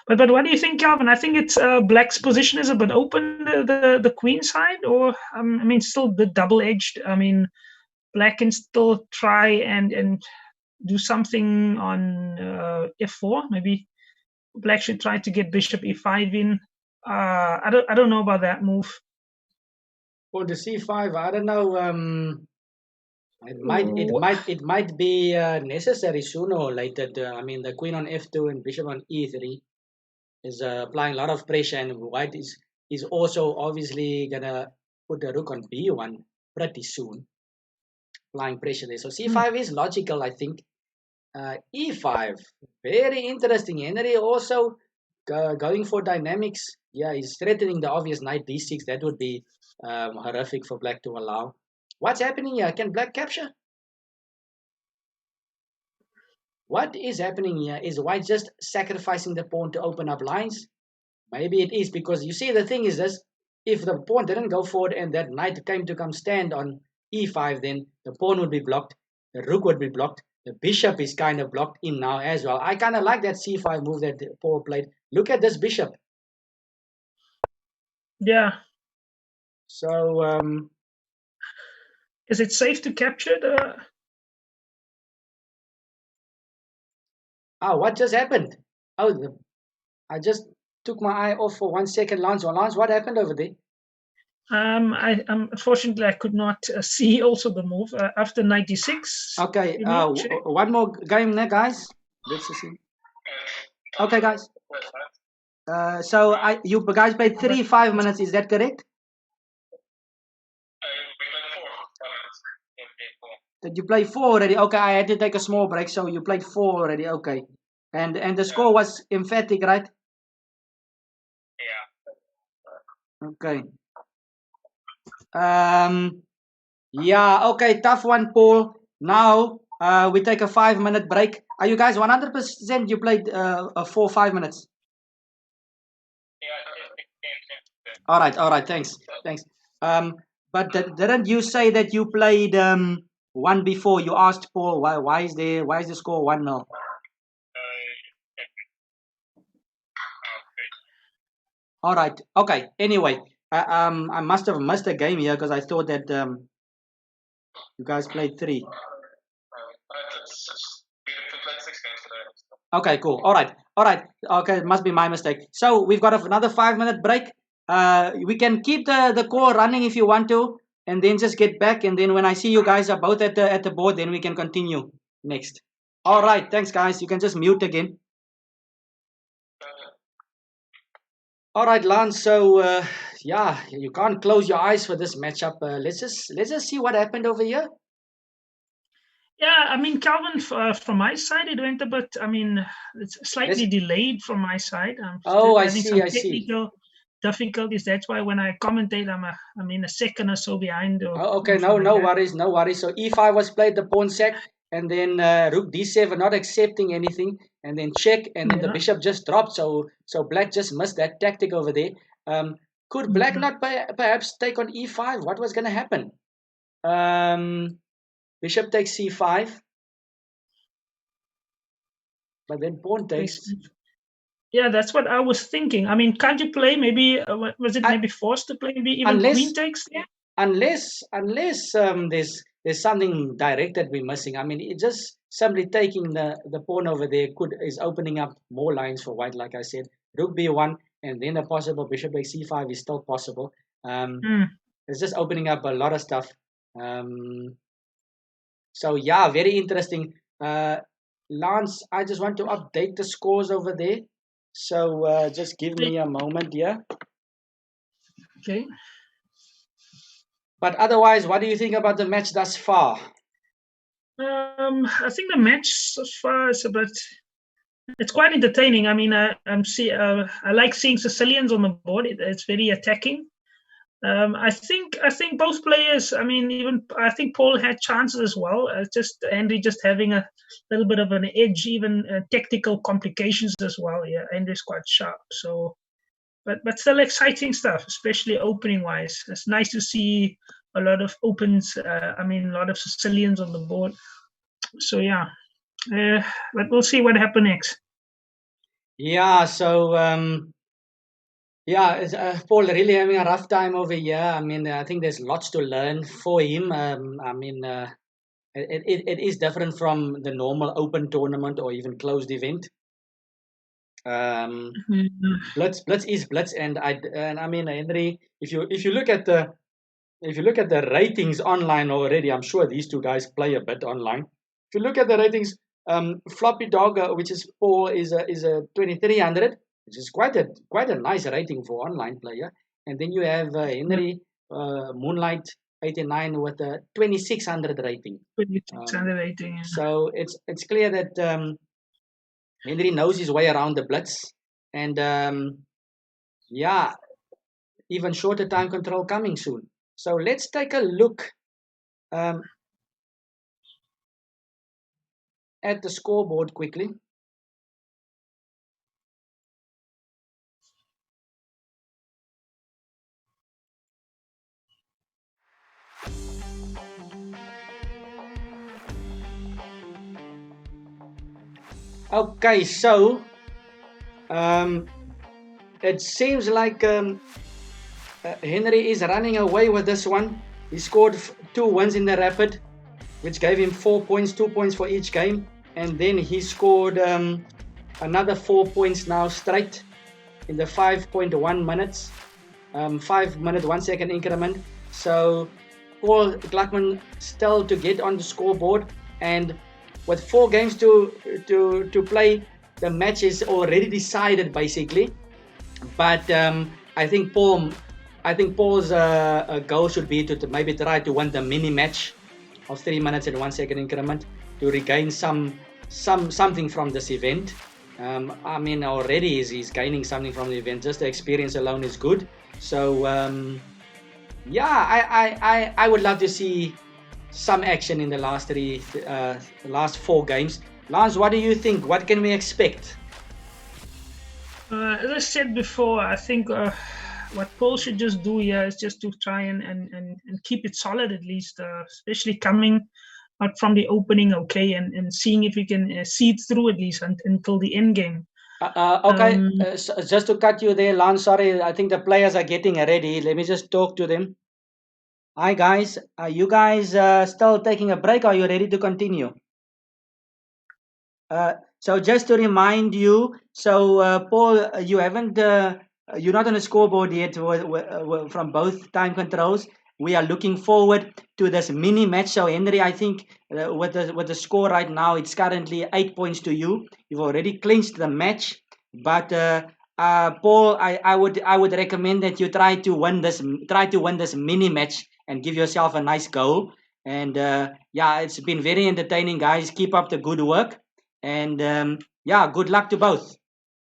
But what do you think, Calvin? I think it's black's position is a bit open, the queen side, or I mean, still the double-edged. I mean, black can still try and do something on f4. Maybe black should try to get bishop e5 in. I don't know about that move. For the c5, I don't know. It might be necessary sooner or later. I mean, the queen on f2 and bishop on e3 is applying a lot of pressure, and white is also obviously gonna put the rook on b1 pretty soon, applying pressure there. So c5 is logical, I think. e5, very interesting. Henry also going for dynamics. Yeah, he's threatening the obvious knight d6. That would be horrific for black to allow. What's happening here? Can black capture? What is happening here? Is white just sacrificing the pawn to open up lines? Maybe it is, because you see, the thing is this: if the pawn didn't go forward and that knight came to come stand on e5, then the pawn would be blocked, the rook would be blocked, the bishop is kind of blocked in now as well. I kind of like that c5 move that Paul played. Look at this bishop. Yeah. So is it safe to capture the? Oh, what just happened? Oh, I just took my eye off for 1 second, Lance. Well, Lance, what happened over there? Unfortunately, I could not see also the move after 96. Okay, one more game there, guys. Let's see. Okay, guys. So you guys played 5 minutes. Is that correct? Did you play 4 already? Okay, I had to take a small break, so you played 4 already. Okay, and the score was emphatic, right? Yeah. Okay. Yeah. Okay. Tough one, Paul. Now we take a 5-minute break. Are you guys 100%? You played 4 5 minutes. Yeah. All right. Thanks. But didn't you say that you played one before? You asked Paul why is the score 1-0? All right. Okay. Anyway, I must have missed a game here because I thought that you guys played 3. Okay. Cool. All right. Okay. It must be my mistake. So we've got another 5-minute break. We can keep the call running if you want to, and then just get back. And then when I see you guys are both at the board, then we can continue next. All right. Thanks, guys. You can just mute again. All right, Lance. So yeah, you can't close your eyes for this matchup. Let's just see what happened over here. Yeah, I mean, Calvin, from my side, it went a bit. I mean, it's slightly delayed from my side. I'm still having some technical difficulties. That's why when I commentate, I'm in a second or so behind. Okay, no worries. So e5 was played, the pawn sack, and then rook d7, not accepting anything, and then check, and then the bishop just dropped. So black just missed that tactic over there. Could black not perhaps take on e5? What was going to happen? Bishop takes c5, but then pawn takes. Yeah, that's what I was thinking. I mean, can't you play maybe? Was it maybe forced to play maybe even queen takes there? Unless there's something direct that we're missing. I mean, it just simply taking the pawn over there is opening up more lines for white. Like I said, rook b1, and then a possible bishop takes c5 is still possible. It's just opening up a lot of stuff. So yeah, very interesting. Lance, I just want to update the scores over there. So just give me a moment here. Okay. But otherwise, what do you think about the match thus far? I think the match so far is it's quite entertaining. I mean, I like seeing Sicilians on the board. It's very attacking. I think both players. I mean, even I think Paul had chances as well. Just Henry just having a little bit of an edge, even technical complications as well. Yeah, Henry's quite sharp. So, but still exciting stuff, especially opening wise. It's nice to see a lot of opens. I mean, a lot of Sicilians on the board. So yeah, but we'll see what happens next. Yeah, so Paul really having a rough time over here. I mean, I think there's lots to learn for him. I mean, it is different from the normal open tournament or even closed event. Blitz is blitz, and I mean, Henry, if you look at the ratings online already, I'm sure these two guys play a bit online. If you look at the ratings, Floppy Dog, which is Paul, is a 2300, which is quite a nice rating for online player. And then you have Henry Moonlight 89 with a 2600 rating. 2600 rating. Yeah. So it's clear that Henry knows his way around the blitz, and even shorter time control coming soon. So let's take a look at the scoreboard quickly. Okay, so it seems like Henry is running away with this one. He scored 2 wins in the rapid, which gave him 4 points, 2 points for each game. And then he scored another 4 points now straight in the 5.1 minutes, 5 minute 1 second increment. So Paul Gluckman still to get on the scoreboard, and with 4 games to play, the match is already decided basically. But I think Paul's goal should be to maybe try to win the mini match of 3 minutes and 1 second increment to regain something from this event. I mean, already he's gaining something from the event. Just the experience alone is good. So I would love to see some action in the last 4 games. Lance, what do you think? What can we expect? As I said before, I think what Paul should just do here is just to try and keep it solid at least, especially coming out from the opening, okay, and seeing if we can see it through at least until the end game. Okay, so just to cut you there, Lance, sorry, I think the players are getting ready. Let me just talk to them. Hi guys, are you guys still taking a break, or are you ready to continue? So just to remind you, so Paul, you haven't, you're not on the scoreboard yet from both time controls. We are looking forward to this mini match. So Henry, I think with the score right now, it's currently 8 points to you. You've already clinched the match, but Paul, I would recommend that you try to win this mini match and give yourself a nice goal. And it's been very entertaining, guys. Keep up the good work. And good luck to both.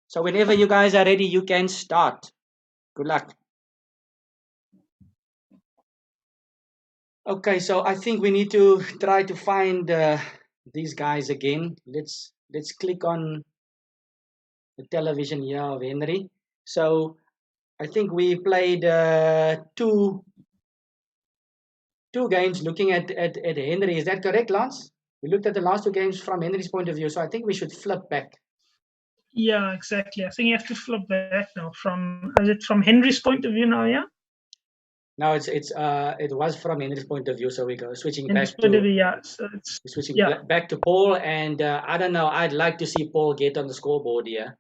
So whenever you guys are ready, you can start. Good luck. Okay, so I think we need to try to find these guys again. Let's click on the television here of Henry. So I think we played two games looking at Henry. Is that correct, Lance? We looked at the last 2 games from Henry's point of view, so I think we should flip back. Yeah, exactly. I think you have to flip back now. Is it from Henry's point of view now? Yeah. No, it was from Henry's point of view, so we go switching Henry's back point to of view, yeah. So it's switching back to Paul, and I don't know. I'd like to see Paul get on the scoreboard here.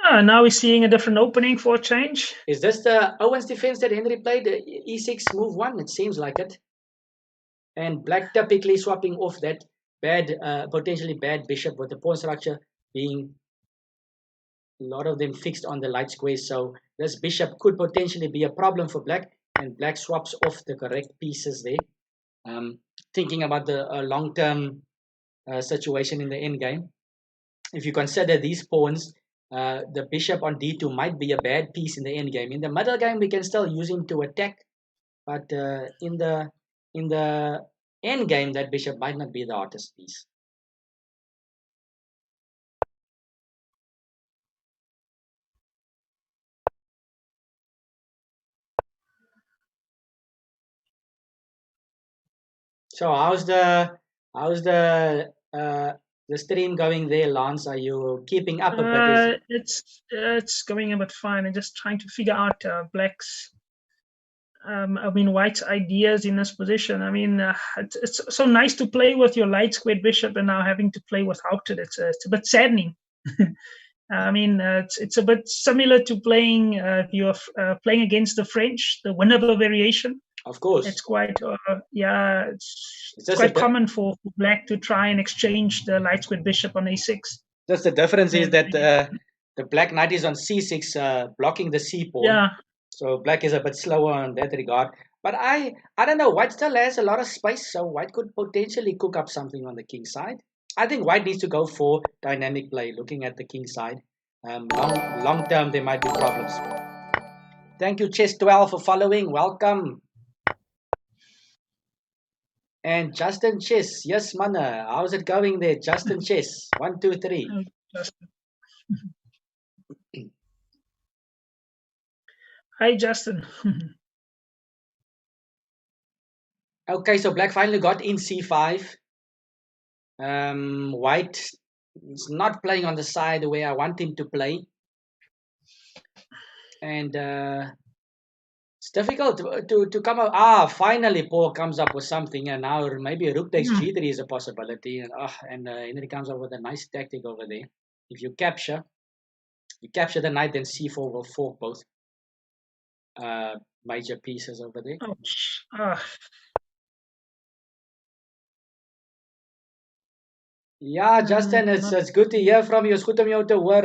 Now we're seeing a different opening for a change. Is this the Owens defense that Henry played? E6 move 1. It seems like it. And Black typically swapping off that potentially bad bishop, with the pawn structure being a lot of them fixed on the light squares. So this bishop could potentially be a problem for Black, and Black swaps off the correct pieces there. Thinking about the long-term situation in the endgame. If you consider these pawns, the bishop on d2 might be a bad piece in the end game. In the middle game, we can still use him to attack, but in the end game, that bishop might not be the hottest piece. So how's the stream going there, Lance? Are you keeping up a bit? It's going a bit fine. I'm just trying to figure out Black's, White's ideas in this position. I mean, it's so nice to play with your light squared bishop, and now having to play without it. It's a bit saddening. I mean, it's a bit similar to playing you're playing against the French, the Winnable variation. Of course, it's quite it's quite common for Black to try and exchange the light squared bishop on a6. Just the difference is that the Black knight is on c6, blocking the c pawn. Yeah. So Black is a bit slower in that regard. But I don't know. White still has a lot of space, so White could potentially cook up something on the king side. I think White needs to go for dynamic play, looking at the king side. Long term, there might be problems. Thank you, Chess12, for following. Welcome. And Justin Chess. Yes, Mana. How's it going there? Justin Chess. 1, 2, 3. Hi, Justin. Okay, so Black finally got in c5. White is not playing on the side where I want him to play. And it's difficult to come up. Finally Paul comes up with something, and now maybe rook takes g3 is a possibility. And Henry comes up with a nice tactic over there. If you capture the knight, then c4 will fork both major pieces over there. Ja, Justin, it's good to hear from you. It's goed om jou te hoor.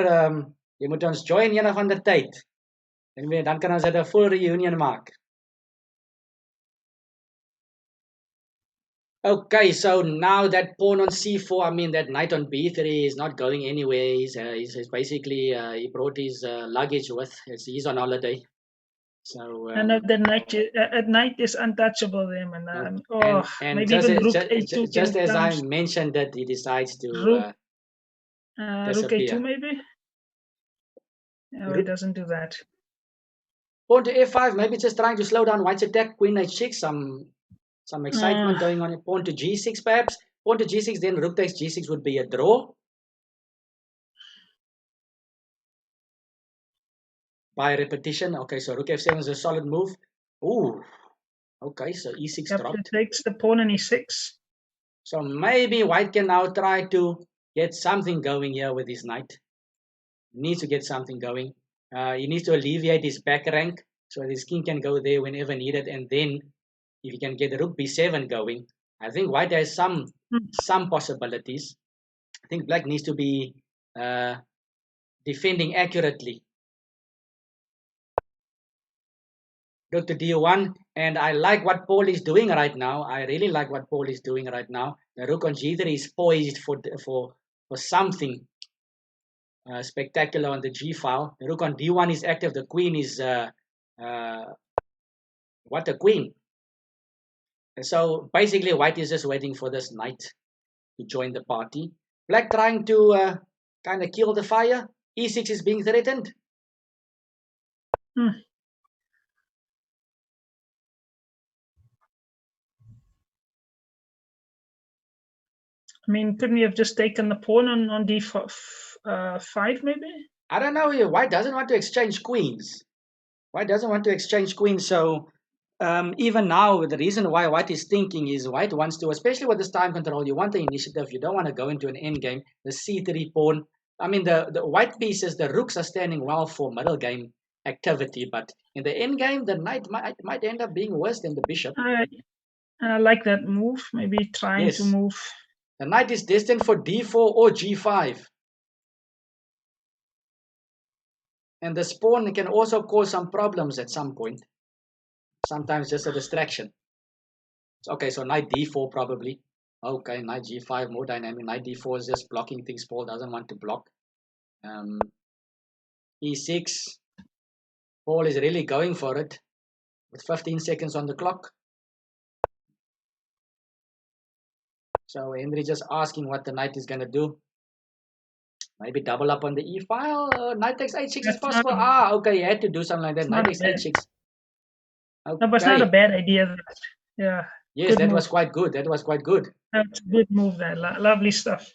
Jy moet ons join eendag van die tyd. En dan kan ons 'n full reunion maak. Okay, so now that pawn on c4, I mean that knight on b3 is not going anywhere. He's basically he brought his luggage with. He's on holiday. So and the knight is untouchable there, and maybe just, even rook a2 just as I mentioned that he decides to rook a2 maybe. No, he doesn't do that. Pawn to f5, maybe just trying to slow down White's attack. Queen h6, some excitement going on. Pawn to g6 perhaps. Pawn to g6, then rook takes g6 would be a draw. By repetition. Okay, so rook f7 is a solid move. Ooh. Okay, so e6 dropped. It takes the pawn on e6. So maybe White can now try to get something going here with his knight. He needs to get something going. He needs to alleviate his back rank so his king can go there whenever needed. And then if he can get the rook b7 going, I think White has some possibilities. I think Black needs to be defending accurately. Rook to d1, and I like what Paul is doing right now. I really like what Paul is doing right now. The rook on g3 is poised for something spectacular on the g file. The rook on d1 is active. The queen is what a queen. And so basically White is just waiting for this knight to join the party. Black trying to kind of kill the fire. e6 is being threatened. I mean, couldn't we have just taken the pawn on d5 maybe? I don't know. White doesn't want to exchange queens. White doesn't want to exchange queens. So even now, the reason why White is thinking is White wants to, especially with this time control, you want the initiative. You don't want to go into an endgame. The c3 pawn. I mean, the white pieces, the rooks are standing well for middle game activity. But in the endgame, the knight might end up being worse than the bishop. I like that move. Maybe trying to move. The knight is destined for d4 or g5. And the pawn can also cause some problems at some point. Sometimes just a distraction. Okay, so knight d4 probably. Okay, knight g5, more dynamic. Knight d4 is just blocking things Paul doesn't want to block. E6. Paul is really going for it with 15 seconds on the clock. So Henry just asking what the knight is going to do. Maybe double up on the e file. Knight takes h6 is possible. Okay, he had to do something like that. Knight takes h6. Okay. No, but it's not a bad idea. Yeah. Yes, that was quite good. That was quite good. That's a good move there. Lovely stuff.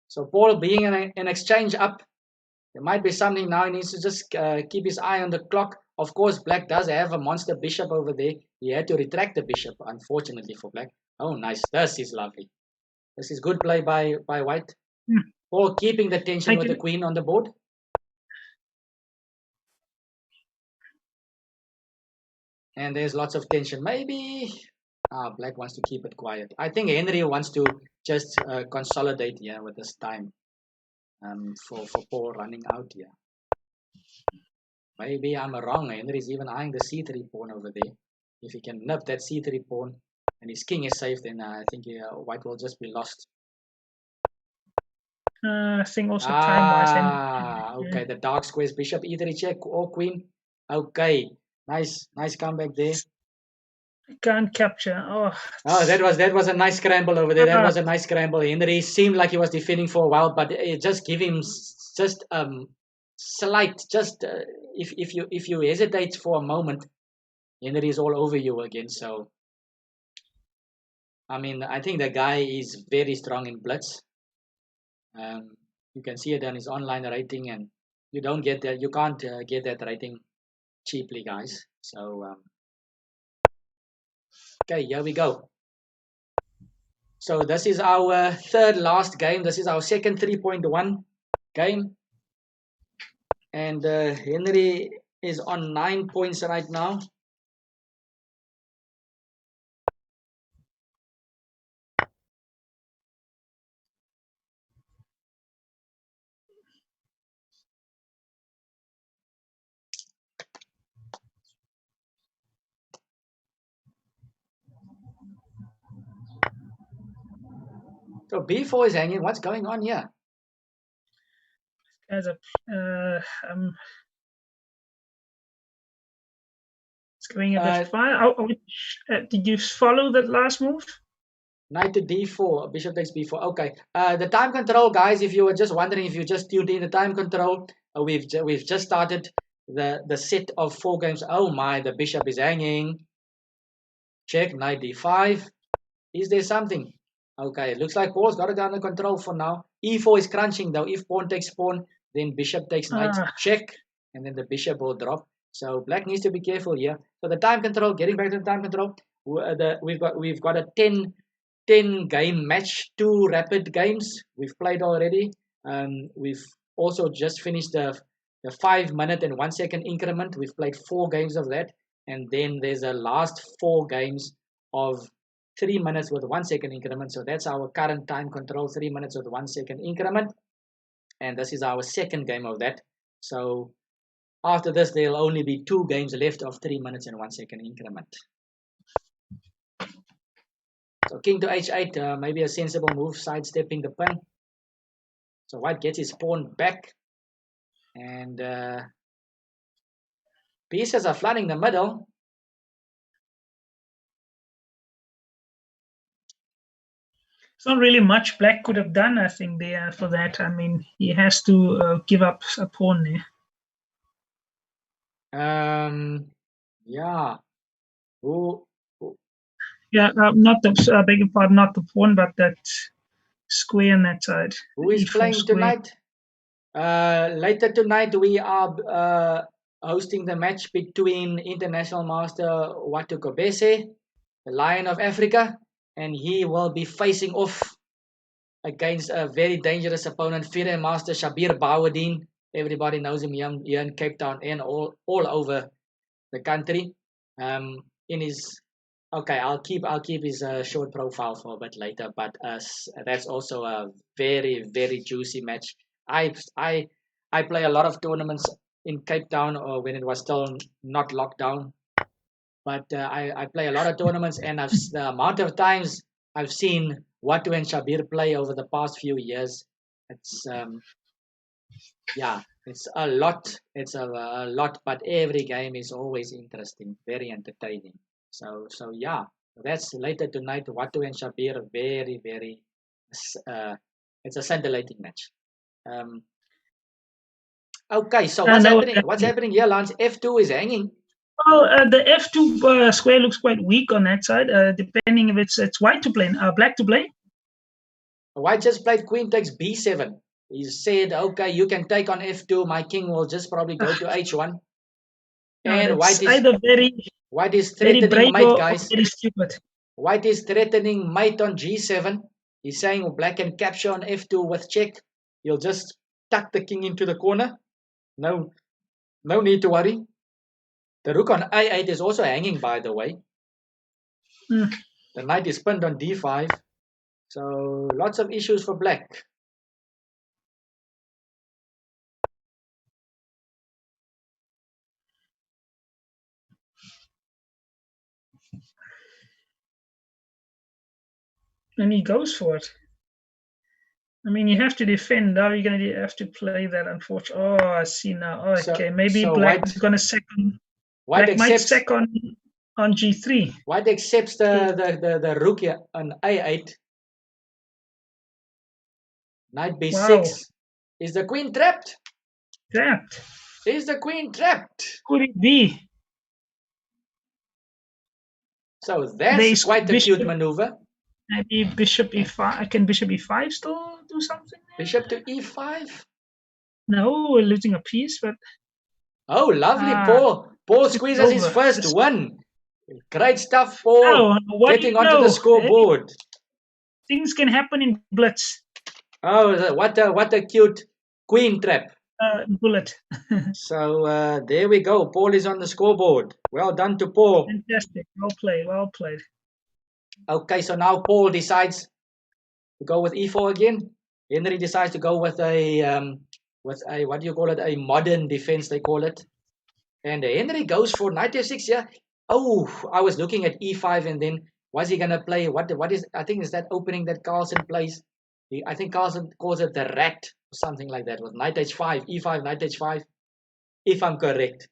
So Paul being an exchange up, there might be something now. He needs to just keep his eye on the clock. Of course, Black does have a monster bishop over there. He had to retract the bishop, unfortunately for Black. Oh, nice. This is lovely. This is good play by White. Paul keeping the tension with the queen on the board. And there's lots of tension. Maybe Black wants to keep it quiet. I think Henry wants to just consolidate here with this time for Paul running out here. Maybe I'm wrong. Henry's even eyeing the c3 pawn over there. If he can nip that c3 pawn and his king is safe, then I think White will just be lost. I think also time-wise. Okay, the dark squares bishop, e3 check or queen. Okay, nice comeback there. Can't capture. Oh, that was a nice scramble over there. That was a nice scramble. Henry seemed like he was defending for a while, but just give him just slight. Just if you hesitate for a moment, Henry is all over you again. So I mean, I think the guy is very strong in blitz. You can see it on his online rating, and you don't get that. You can't get that rating cheaply, guys. So okay, here we go. So this is our third last game. This is our second 3.1 game, and Henry is on 9 points right now. So b4 is hanging. What's going on here? As a it's going a bit far. Did you follow that last move? Knight to d4, bishop takes b4. Okay. The time control, guys. If you were just wondering, if you just tuned in, the time control. We've just started the set of 4 games. Oh my, the bishop is hanging. Check, knight d5. Is there something? Okay, it looks like Paul's got it under control for now. e4 is crunching though. If pawn takes pawn, then bishop takes knight. Check, and then the bishop will drop. So Black needs to be careful here. So the time control, getting back to the time control, we've got a 10 game match, 2 rapid games we've played already. We've also just finished the 5 minute and 1 second increment. We've played 4 games of that, and then there's a last 4 games of 3 minutes with 1 second increment. So that's our current time control, 3 minutes with 1 second increment, and this is our second game of that. So after this, there'll only be 2 games left of 3 minutes and 1 second increment. So king to h8, maybe a sensible move, sidestepping the pin. So White gets his pawn back, and pieces are flooding the middle. It's not really much Black could have done, I think, there for that. I mean, he has to give up a pawn there. Yeah. Yeah, not the beg your pardon, not the pawn, but that square on that side. Who is playing tonight? Later tonight, we are hosting the match between International Master Watu Kobese, the Lion of Africa, and he will be facing off against a very dangerous opponent, FM Master Shabir Bawadin. Everybody knows him here in Cape Town and all over the country. In his I'll keep his short profile for a bit later, but that's also a very, very juicy match. I play a lot of tournaments in Cape Town, or when it was still not locked down. But I play a lot of tournaments, and the amount of times I've seen Watu and Shabir play over the past few years, it's It's a lot. It's a lot, but every game is always interesting, very entertaining. So yeah, that's later tonight. Watu and Shabir, very, very. It's a scintillating match. Okay, so what's happening? What's happening here, Lance? F2 is hanging. Well, the F2 square looks quite weak on that side, depending if it's white to play, black to play. White just played queen takes b7. He said, okay, you can take on f2. My king will just probably go to h1. And white is threatening mate, guys. Very stupid. White is threatening mate on g7. He's saying black can capture on f2 with check. He'll just tuck the king into the corner. No need to worry. The rook on a8 is also hanging, by the way. The knight is pinned on d5. So lots of issues for black. And he goes for it. I mean, you have to defend. How are you going to have to play that, unfortunately? Oh, I see now. Okay, maybe black is going to second. Black might second on g3. White accepts the rook here on a8. Knight b6. Wow. Is the queen trapped? Trapped. Is the queen trapped? Could it be? So that's quite a cute maneuver. Maybe bishop e5. Can bishop e5 still do something? Bishop to e5? No, we're losing a piece, but... Oh, lovely, Paul. Paul squeezes his first one. Great stuff, Paul. Getting onto the scoreboard. Things can happen in blitz. Oh, what a cute queen trap. Bullet. So there we go. Paul is on the scoreboard. Well done to Paul. Fantastic. Well played. Well played. Okay, so now Paul decides to go with e4 again. Henry decides to go with a what do you call it? A modern defense, they call it. And Henry goes for knight f6 here. Oh, I was looking at e5, and then was he gonna play what is, I think is that opening that Carlsen plays. I think Carlsen calls it the rat or something like that, with knight h5, e5, knight h5, if I'm correct.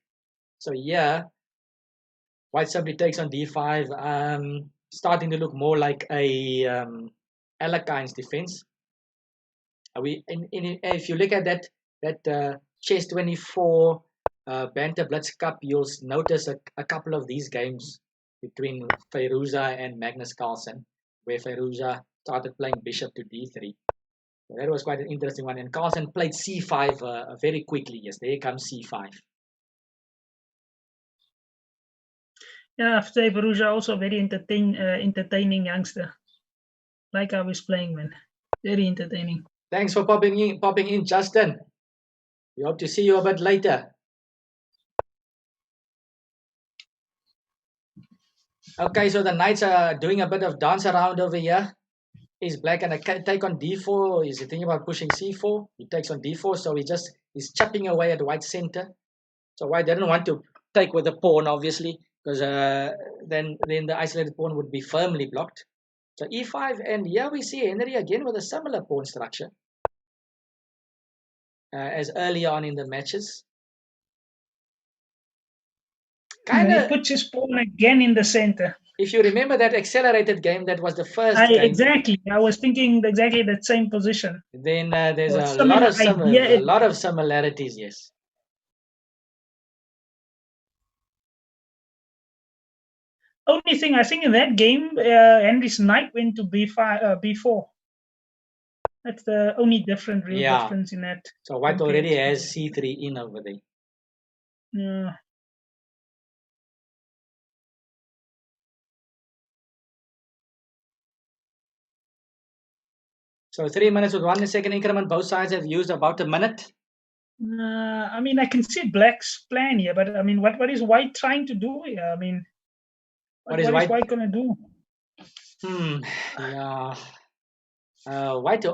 So yeah, white simply takes on d5. Starting to look more like a Alekine's defense. If you look at that Chess 24 Banter Blitz Cup, you'll notice a couple of these games between Feiruza and Magnus Carlsen, where Feiruza started playing bishop to d3. So that was quite an interesting one. And Carlsen played c5 very quickly. Yes, there comes c5. Yeah, Feiruza also very entertaining youngster. Like I was playing, man. Very entertaining. Thanks for popping in, Justin. We hope to see you a bit later. Okay, so the knights are doing a bit of dance around over here. Is black gonna take on d4? Is he thinking about pushing c4? He takes on d4, so he's chipping away at white's center. So white didn't want to take with the pawn, obviously, because then the isolated pawn would be firmly blocked. So e5, and here we see Henry again with a similar pawn structure as earlier on in the matches. He puts his pawn again in the center. If you remember that accelerated game, that was the first game. Exactly. I was thinking exactly the same position. Then there's a lot of similarities, yes. Only thing I think in that game, Henry's knight went to b4. That's the only difference in that. So white already has c3 in over there. Yeah. So 3 minutes with 1 second increment. Both sides have used about a minute. I mean, I can see black's plan here, but I mean, what is white trying to do here? I mean, what is white going to do? Yeah. White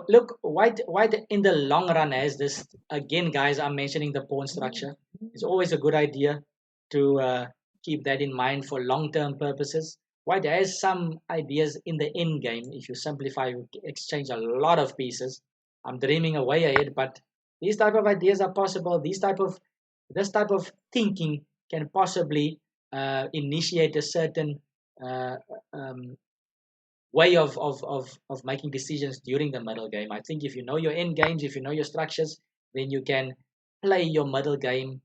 in the long run has this, again, guys, I'm mentioning the pawn structure. It's always a good idea to keep that in mind for long-term purposes. White has some ideas in the end game. If you simplify, you exchange a lot of pieces. I'm dreaming away ahead, but These type of ideas are possible. This type of thinking can possibly initiate a certain way of making decisions during the middle game. I think if you know your end games, if you know your structures, then you can play your middle game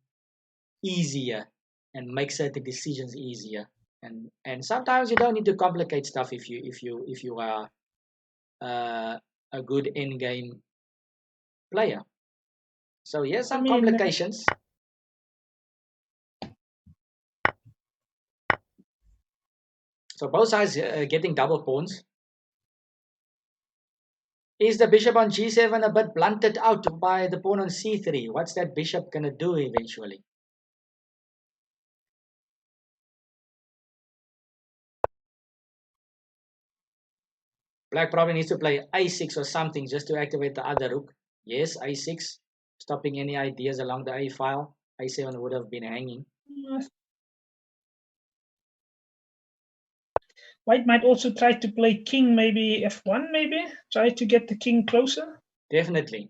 easier and make certain decisions easier. And sometimes you don't need to complicate stuff if you are a good end game player. So here's some complications. So both sides getting double pawns. Is the bishop on g7 a bit blunted out by the pawn on c3? What's that bishop going to do eventually? Black probably needs to play a6 or something just to activate the other rook. Yes, a6, stopping any ideas along the a file. a7 would have been hanging. White might also try to play king, maybe f1, maybe try to get the king closer. Definitely.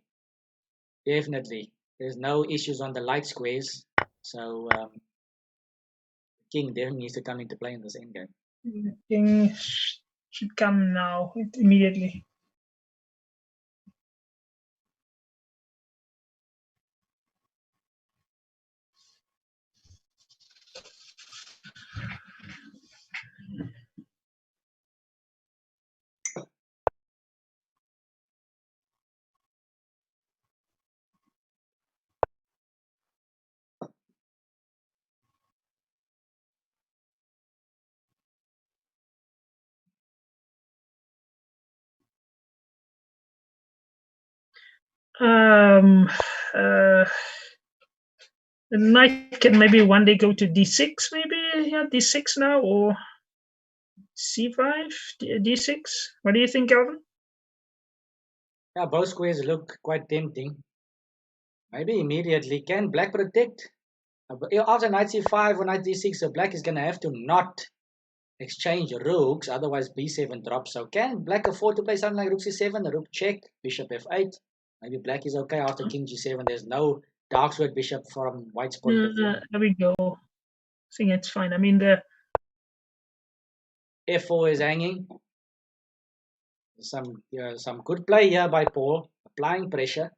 There's no issues on the light squares, so king definitely needs to come into play in this endgame. King should come now immediately. The knight can maybe one day go to d6, maybe d6 now, or c5, d6. What do you think, Calvin? Yeah, both squares look quite tempting. Maybe immediately. Can black protect? After knight c5 or knight d6, so black is going to have to not exchange rooks, otherwise b7 drops. So can black afford to play something like rook c7, the rook check, bishop f8? Maybe black is okay after king g7. There's no dark sword bishop from white's point of view. There we go. I think it's fine. I mean, the f4 is hanging. Some good play here by Paul, applying pressure.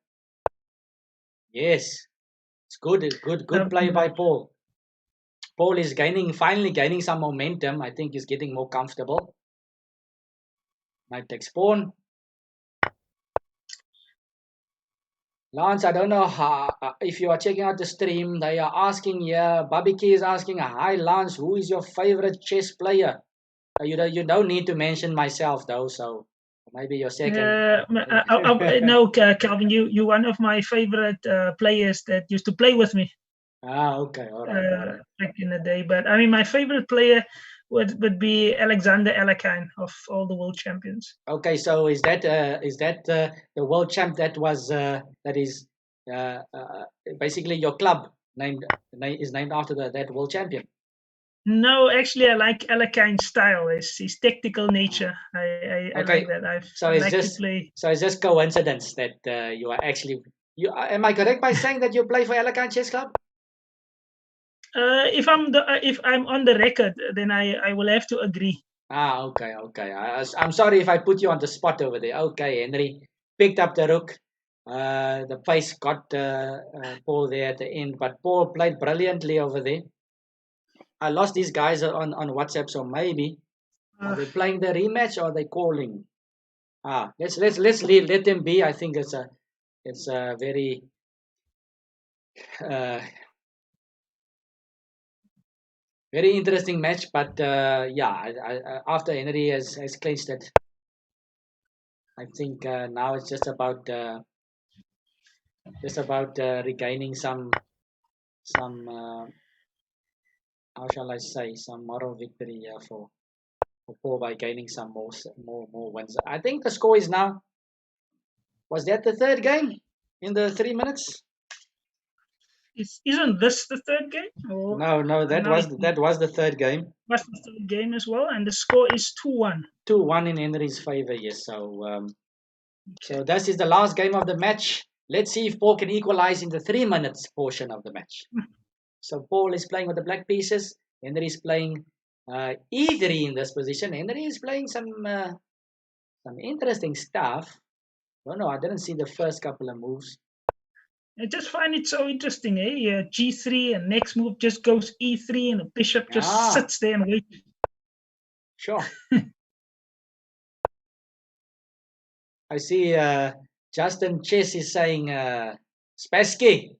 Yes, it's good. It's good play by Paul. Paul is finally gaining some momentum. I think he's getting more comfortable. Knight takes pawn. Lance, I don't know how, if you are checking out the stream, they are asking here, Babiki is asking, hi Lance, who is your favorite chess player? You don't need to mention myself though, so maybe your second. No, Calvin, you one of my favorite players that used to play with me. Okay, all right. Back in the day, but I mean, my favorite player would be Alexander Alekhine of all the world champions. Okay, so is that the world champ that is basically your club is named after that world champion? No, actually, I like Alekhine's style. His tactical nature. I like that. So it's just coincidence that you are actually. Am I correct by saying that you play for Alekhine Chess Club? If I'm on the record, then I will have to agree. Okay. I'm sorry if I put you on the spot over there. Okay, Henry picked up the rook. The pace got Paul there at the end, but Paul played brilliantly over there. I lost these guys on WhatsApp, so maybe are they playing the rematch or are they calling? Let's let them be. I think it's a very very interesting match, but after Henry has clinched it, I think now it's just about regaining some how shall I say, some moral victory for Paul by gaining some more wins. I think the score is now. Was that the third game in the 3 minutes? Isn't this the third game? Or no, that was the third game. Was the third game as well, and the score is 2-1. 2-1 in Henry's favor. Yes, so this is the last game of the match. let's see if Paul can equalize in the 3 minutes portion of the match. So Paul is playing with the black pieces. Henry is playing E3 in this position. Henry is playing some interesting stuff. No, I didn't see the first couple of moves. I just find it so interesting, eh? G3 and next move just goes E3 and the bishop just sits there and waits. Sure. I see Justin Chess is saying Spassky.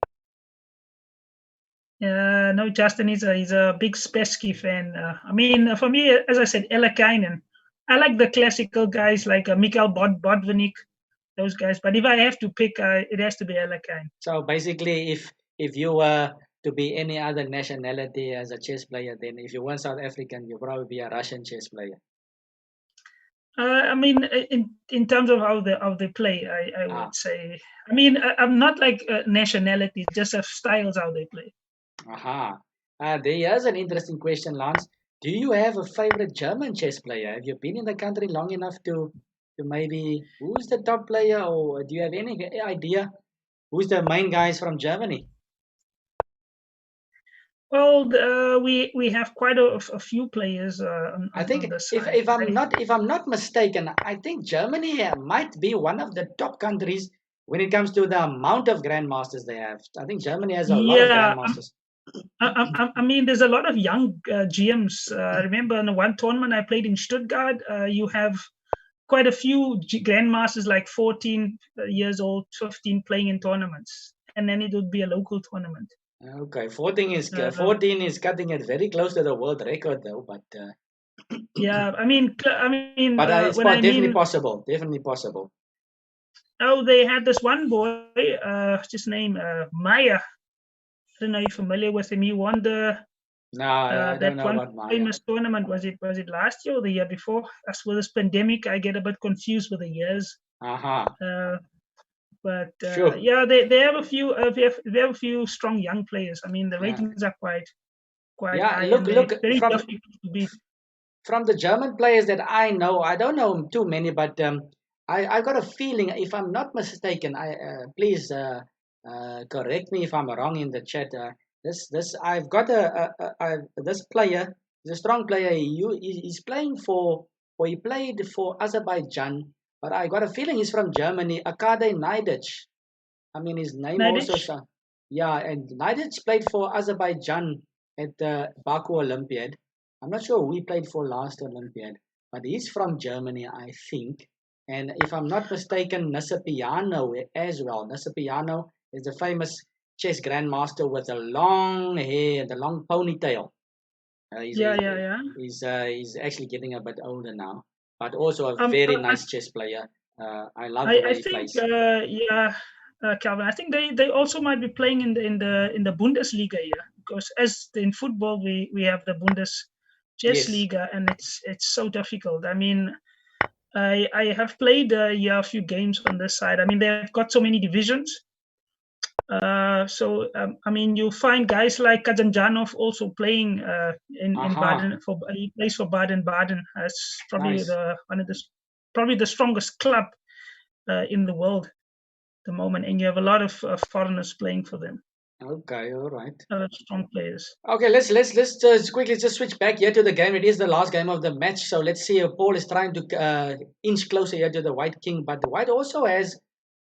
No, Justin he's a big Spassky fan. I mean, for me, as I said, Elakainen. I like the classical guys like Mikhail Botvinnik, those guys. But if I have to pick, it has to be Elakainen. So basically, if you were to be any other nationality as a chess player, then if you weren't South African, you'd probably be a Russian chess player. I mean, in terms of how they play, I would say. I mean, I'm not like nationality, just of styles how they play. There's an interesting question, Lance. Do you have a favorite German chess player? Have you been in the country long enough to maybe who's the top player, or do you have any idea who's the main guys from Germany? Well, we have quite a few players. I think on this side. if I'm not mistaken, I think Germany might be one of the top countries when it comes to the amount of grandmasters they have. I think Germany has a lot of grandmasters. I mean, there's a lot of young GMs. I remember in one tournament I played in Stuttgart, you have quite a few grandmasters, like 14 years old, 15, playing in tournaments, and then it would be a local tournament. Okay, 14 is cutting it very close to the world record, though. But yeah, I mean, but it's definitely possible. Definitely possible. Oh, they had this one boy, his name Maya. I don't know if you're familiar with him. He won the I don't know about Maya. Famous tournament. Was it last year or the year before? As with this pandemic, I get a bit confused with the years. But sure. Yeah, they have a few. They have a few strong young players. I mean, the ratings are quite high. Look very difficult to beat. From the German players that I know, I don't know too many, but I got a feeling, if I'm not mistaken, please correct me if I'm wrong in the chat. I've got this player. He's a strong player. He's playing he played for Azerbaijan, but I got a feeling he's from Germany. Arkady Naidic. I mean, his name Naidic? also. Yeah, and Naidic played for Azerbaijan at the Baku Olympiad. I'm not sure who he played for last Olympiad, but he's from Germany, I think. And if I'm not mistaken, Nasipiano as well. Nasipiano is the famous chess grandmaster with the long hair and the long ponytail. He's actually getting a bit older now, but also a very nice chess player. I love the way he plays. Calvin. I think they also might be playing in the Bundesliga here, because as in football we have the Bundesliga, and it's so difficult. I mean, I have played a few games on this side. I mean, they've got so many divisions. I mean, you find guys like Kazanjanov also playing in Baden. He plays for Baden-Baden. It's probably probably the strongest club in the world at the moment, and you have a lot of foreigners playing for them. Okay, all right. Strong players. Okay, let's just quickly switch back here to the game. It is the last game of the match, so let's see. Paul is trying to inch closer here to the white king, but the white also has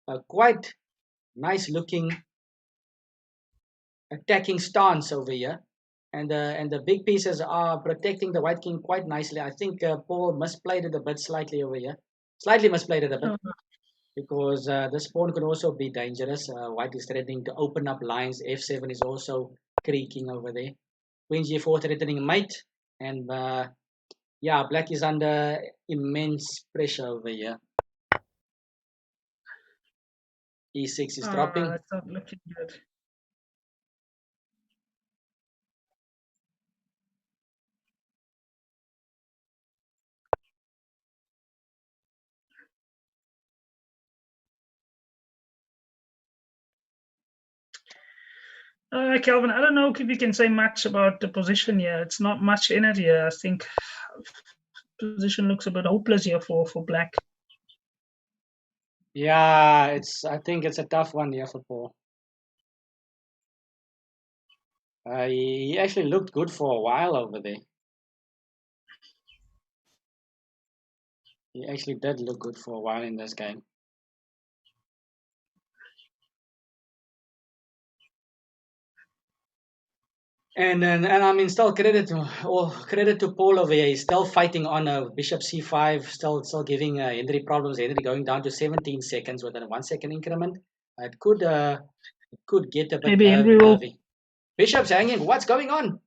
a quite nice looking attacking stance over here, and the big pieces are protecting the white king quite nicely. I think Paul misplayed it a bit slightly over here. Slightly misplayed it a bit. Because this pawn could also be dangerous. White is threatening to open up lines. F7 is also creaking over there. Queen G4 threatening mate. And black is under immense pressure over here. E6 is dropping. That's not looking good. Kelvin, I don't know if you can say much about the position here. It's not much in it here. I think position looks a bit hopeless here for black. Yeah, I think it's a tough one here for Paul. He actually looked good for a while over there. He actually did look good for a while in this game. And I mean, still credit to Paul over here. He's still fighting on a bishop c5, still giving Henry problems. Henry going down to 17 seconds within a 1 second increment. It could get a bit Maybe Henry will. nervy. Bishop's hanging. What's going on?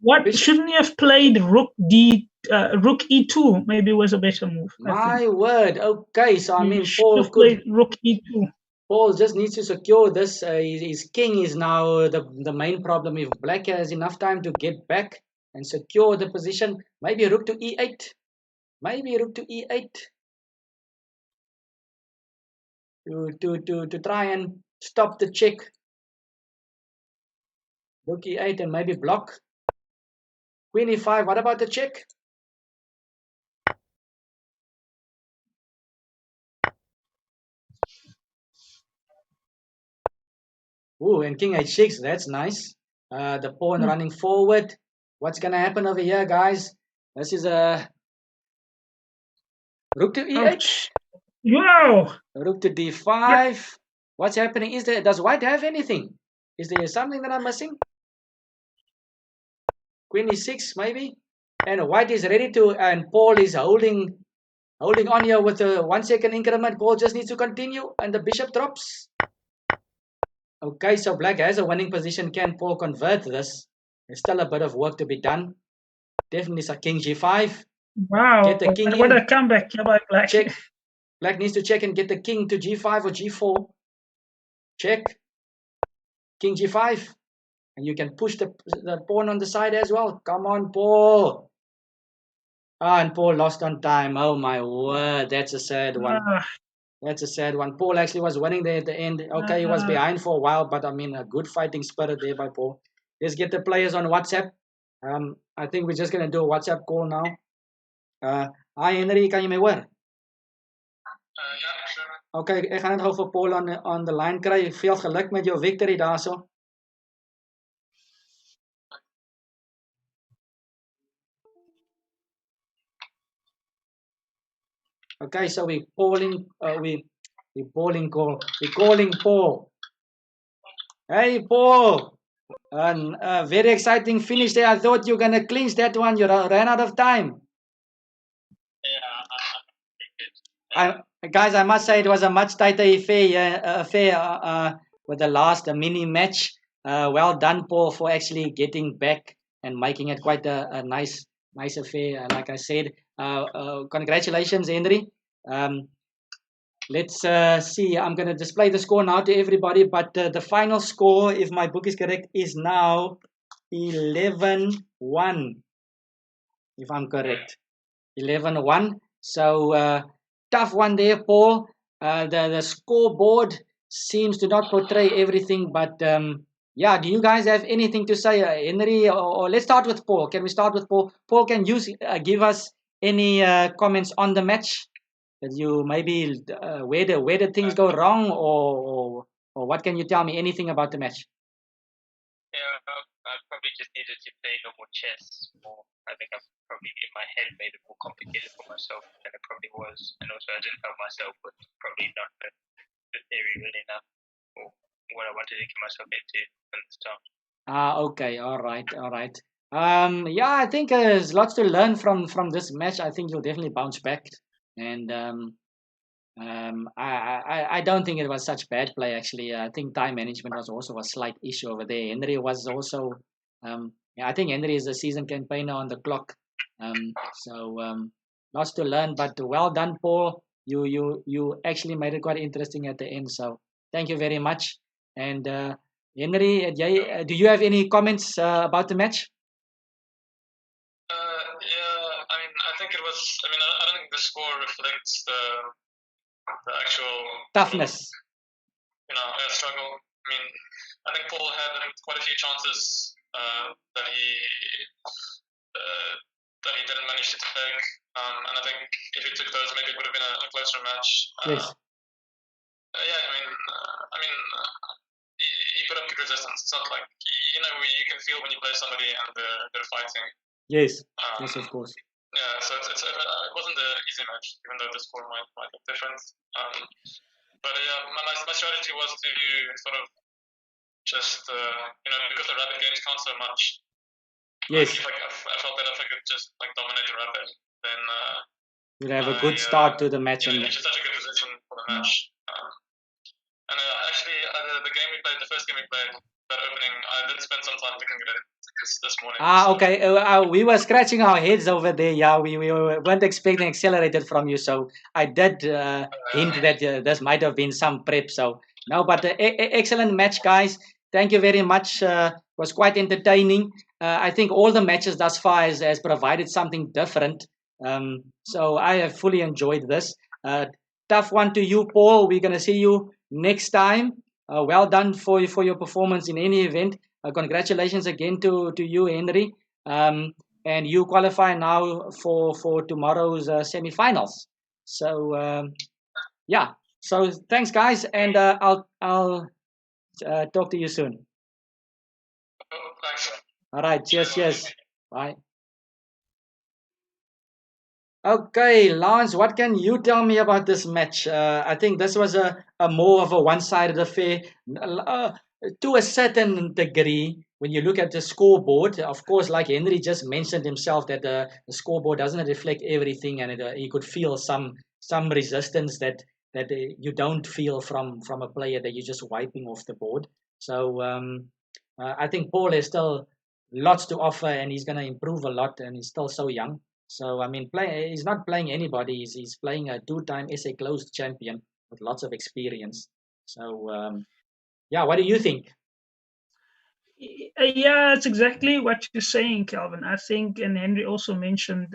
What Bishop. shouldn't he have played rook e2? Maybe was a better move. My word. Okay, so I mean, Paul played rook e2. Paul just needs to secure this. His king is now the main problem. If black has enough time to get back and secure the position, maybe rook to e8. Maybe rook to e8 to try and stop the check. Rook e8 and maybe block. Queen e5. What about the check? Ooh, and king h6. That's nice. The pawn running forward. What's gonna happen over here, guys? This is a rook to e8. Ouch. Wow. Rook to d5. Yeah. What's happening? Does white have anything? Is there something that I'm missing? Queen e6 maybe. And white is ready to, and Paul is holding on here with a 1 second increment. Paul just needs to continue, and the bishop drops. Okay, so black has a winning position. Can Paul convert this? There's still a bit of work to be done. Definitely a king g5. Wow. Get the king what a comeback by black. Check. Black needs to check and get the king to g5 or g4. Check. King g5. And you can push the pawn on the side as well. Come on, Paul. And Paul lost on time. Oh my word, that's a sad one. That's a sad one. Paul actually was winning there at the end. Okay, he was behind for a while, but I mean, a good fighting spirit there by Paul. Let's get the players on WhatsApp. I think we're just going to do a WhatsApp call now. Hi Henry, kan jy my hoor? Ja, sure. Okay, ek gaan net gou vir Paul on the line kry. Veel geluk met jou victory daarso. Okay, so we're calling Paul. Hey Paul, very exciting finish there. I thought you were gonna clinch that one. You ran out of time. Yeah, guys, I must say it was a much tighter affair with the last mini match. Well done, Paul, for actually getting back and making it quite a nice affair. Like I said, congratulations, Henry. Let's see. I'm going to display the score now to everybody, but the final score, if my book is correct, is now 11-1. If I'm correct, 11-1. So tough one there, Paul. The scoreboard seems to not portray everything, but yeah, do you guys have anything to say, Henry? Or let's start with Paul. Can we start with Paul? Paul, can you give us any comments on the match? That you maybe where did things go wrong, or what can you tell me? Anything about the match? Yeah, I probably just needed to play no more chess. I think I've probably in my head made it more complicated for myself than it probably was, and also I didn't help myself with probably not the theory really enough or what I wanted to get myself into from the start. Okay, all right. Yeah, I think there's lots to learn from this match. I think you'll definitely bounce back. And I don't think it was such bad play actually. I think time management was also a slight issue over there. Henry was also, I think Henry is a seasoned campaigner on the clock. So lots to learn, but well done, Paul. You actually made it quite interesting at the end. So thank you very much. And Henry, do you have any comments about the match? I don't think the score reflects the actual toughness. Struggle. I think Paul had quite a few chances that he didn't manage to take, and I think if he took those, maybe it would have been a closer match. Yes. yeah, he put up good resistance. It's not like you can feel when you play somebody and they're fighting. Yes, yes, of course. Yeah, so it wasn't an easy match, even though the score might look different. But yeah, my strategy was to sort of just because the rapid games count so much. Yes. I felt that if I could just dominate the rapid, then you'll have a good start to the match. Yeah, it's such a good position for the match. And actually, the game we played, the first game we played, that opening, I did spend some time looking at it this morning. Okay. We were scratching our heads over there. Yeah, we weren't expecting accelerated from you, so I did hint that this might have been some prep. So no, but excellent match, guys. Thank you very much. Was quite entertaining. I think all the matches thus far has provided something different. So I have fully enjoyed this. Tough one to you, Paul. We're gonna see you next time. Well done for your performance in any event. Congratulations again to you, Henry. And you qualify now for tomorrow's semi-finals. So yeah. So thanks, guys, and I'll talk to you soon. Thanks. All right. Cheers. Bye. Okay, Lance, what can you tell me about this match? I think this was a more of a one-sided affair. To a certain degree, when you look at the scoreboard, of course, like Henry just mentioned himself, that the scoreboard doesn't reflect everything, and you could feel some resistance that you don't feel from a player that you're just wiping off the board. So I think Paul has still lots to offer, and he's going to improve a lot, and he's still so young. So, I mean, he's not playing anybody. He's playing a two-time SA Closed champion with lots of experience. So, yeah, what do you think? Yeah, it's exactly what you're saying, Calvin. I think, and Henry also mentioned,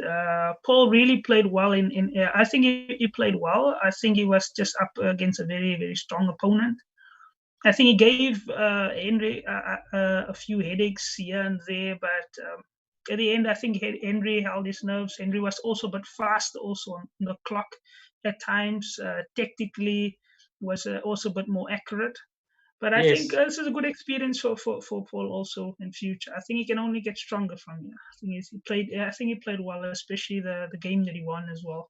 Paul really played well. I think he played well. I think he was just up against a very, very strong opponent. I think he gave Henry a few headaches here and there, but at the end, I think Henry held his nerves. Henry was also a bit fast also on the clock at times. Tactically was also a bit more accurate. But I think this is a good experience for Paul also in future. I think he can only get stronger from here. I think he played well, especially the game that he won as well.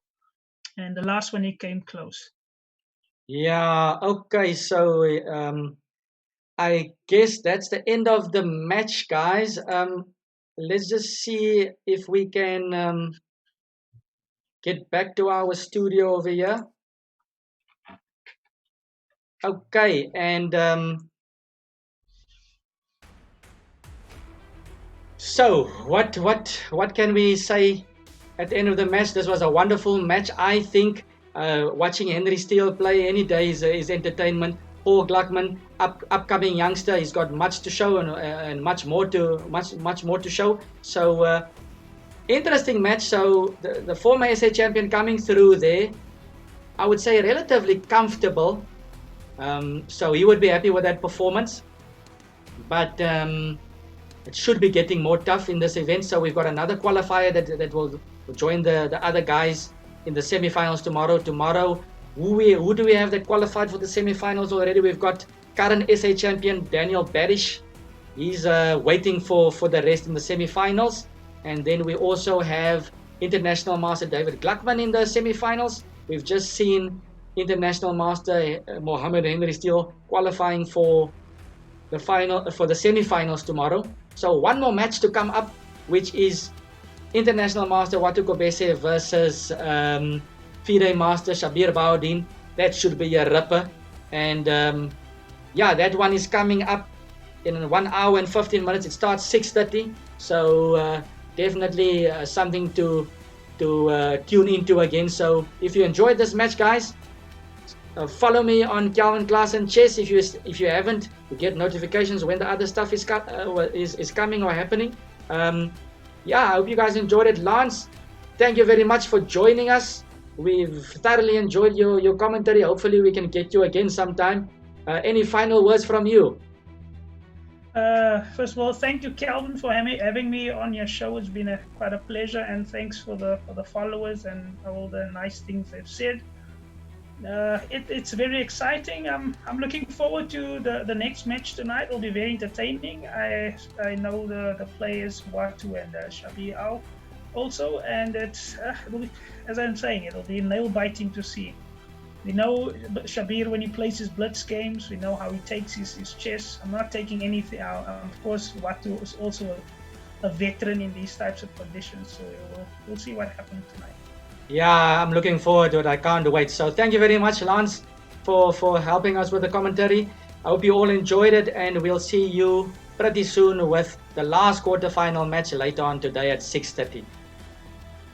And the last one, he came close. Yeah, okay. So I guess that's the end of the match, guys. Let's just see if we can get back to our studio over here. Okay, and so what can we say at the end of the match? This was a wonderful match. I think watching Henry Steele play any day is entertainment. Paul Gluckman, upcoming youngster, he's got much to show and much more to show. So interesting match. So the former SA champion coming through there, I would say relatively comfortable. So he would be happy with that performance, but it should be getting more tough in this event. So we've got another qualifier that will join the other guys in the semi-finals tomorrow. Who do we have that qualified for the semi-finals already? We've got current SA champion Daniel Badish. He's waiting for the rest in the semi-finals. And then we also have international master David Gluckman in the semi-finals. We've just seen international master Mohammed Henry Steele qualifying for the semi-finals tomorrow. So one more match to come up, which is international master Watu Kobese versus FIDE master Shabir Baudin. That should be a ripper. And yeah, that one is coming up in 1 hour and 15 minutes. It starts 6:30. So definitely something to tune into again. So if you enjoyed this match, guys, follow me on Calvin Klaassen Chess. If you haven't, you get notifications when the other stuff is coming or happening. Yeah, I hope you guys enjoyed it. Lance, thank you very much for joining us. We've thoroughly enjoyed your commentary. Hopefully we can get you again sometime. Any final words from you? First of all, thank you, Calvin, for having me on your show. It's been quite a pleasure, and thanks for the followers and all the nice things they've said. It's very exciting. I'm looking forward to the next match tonight. It'll be very entertaining. I know the players Watu and Shabir Al also, and it'll be, as I'm saying, it'll be nail biting to see. We know Shabir when he plays his blitz games. We know how he takes his chess. I'm not taking anything out. Of course, Watu is also a veteran in these types of conditions, so we'll see what happens tonight. Yeah, I'm looking forward to it. I can't wait. So thank you very much, Lance, for helping us with the commentary. I hope you all enjoyed it, and we'll see you pretty soon with the last quarterfinal match later on today at 6:30.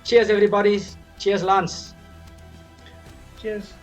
Cheers, everybody. Cheers, Lance. Cheers.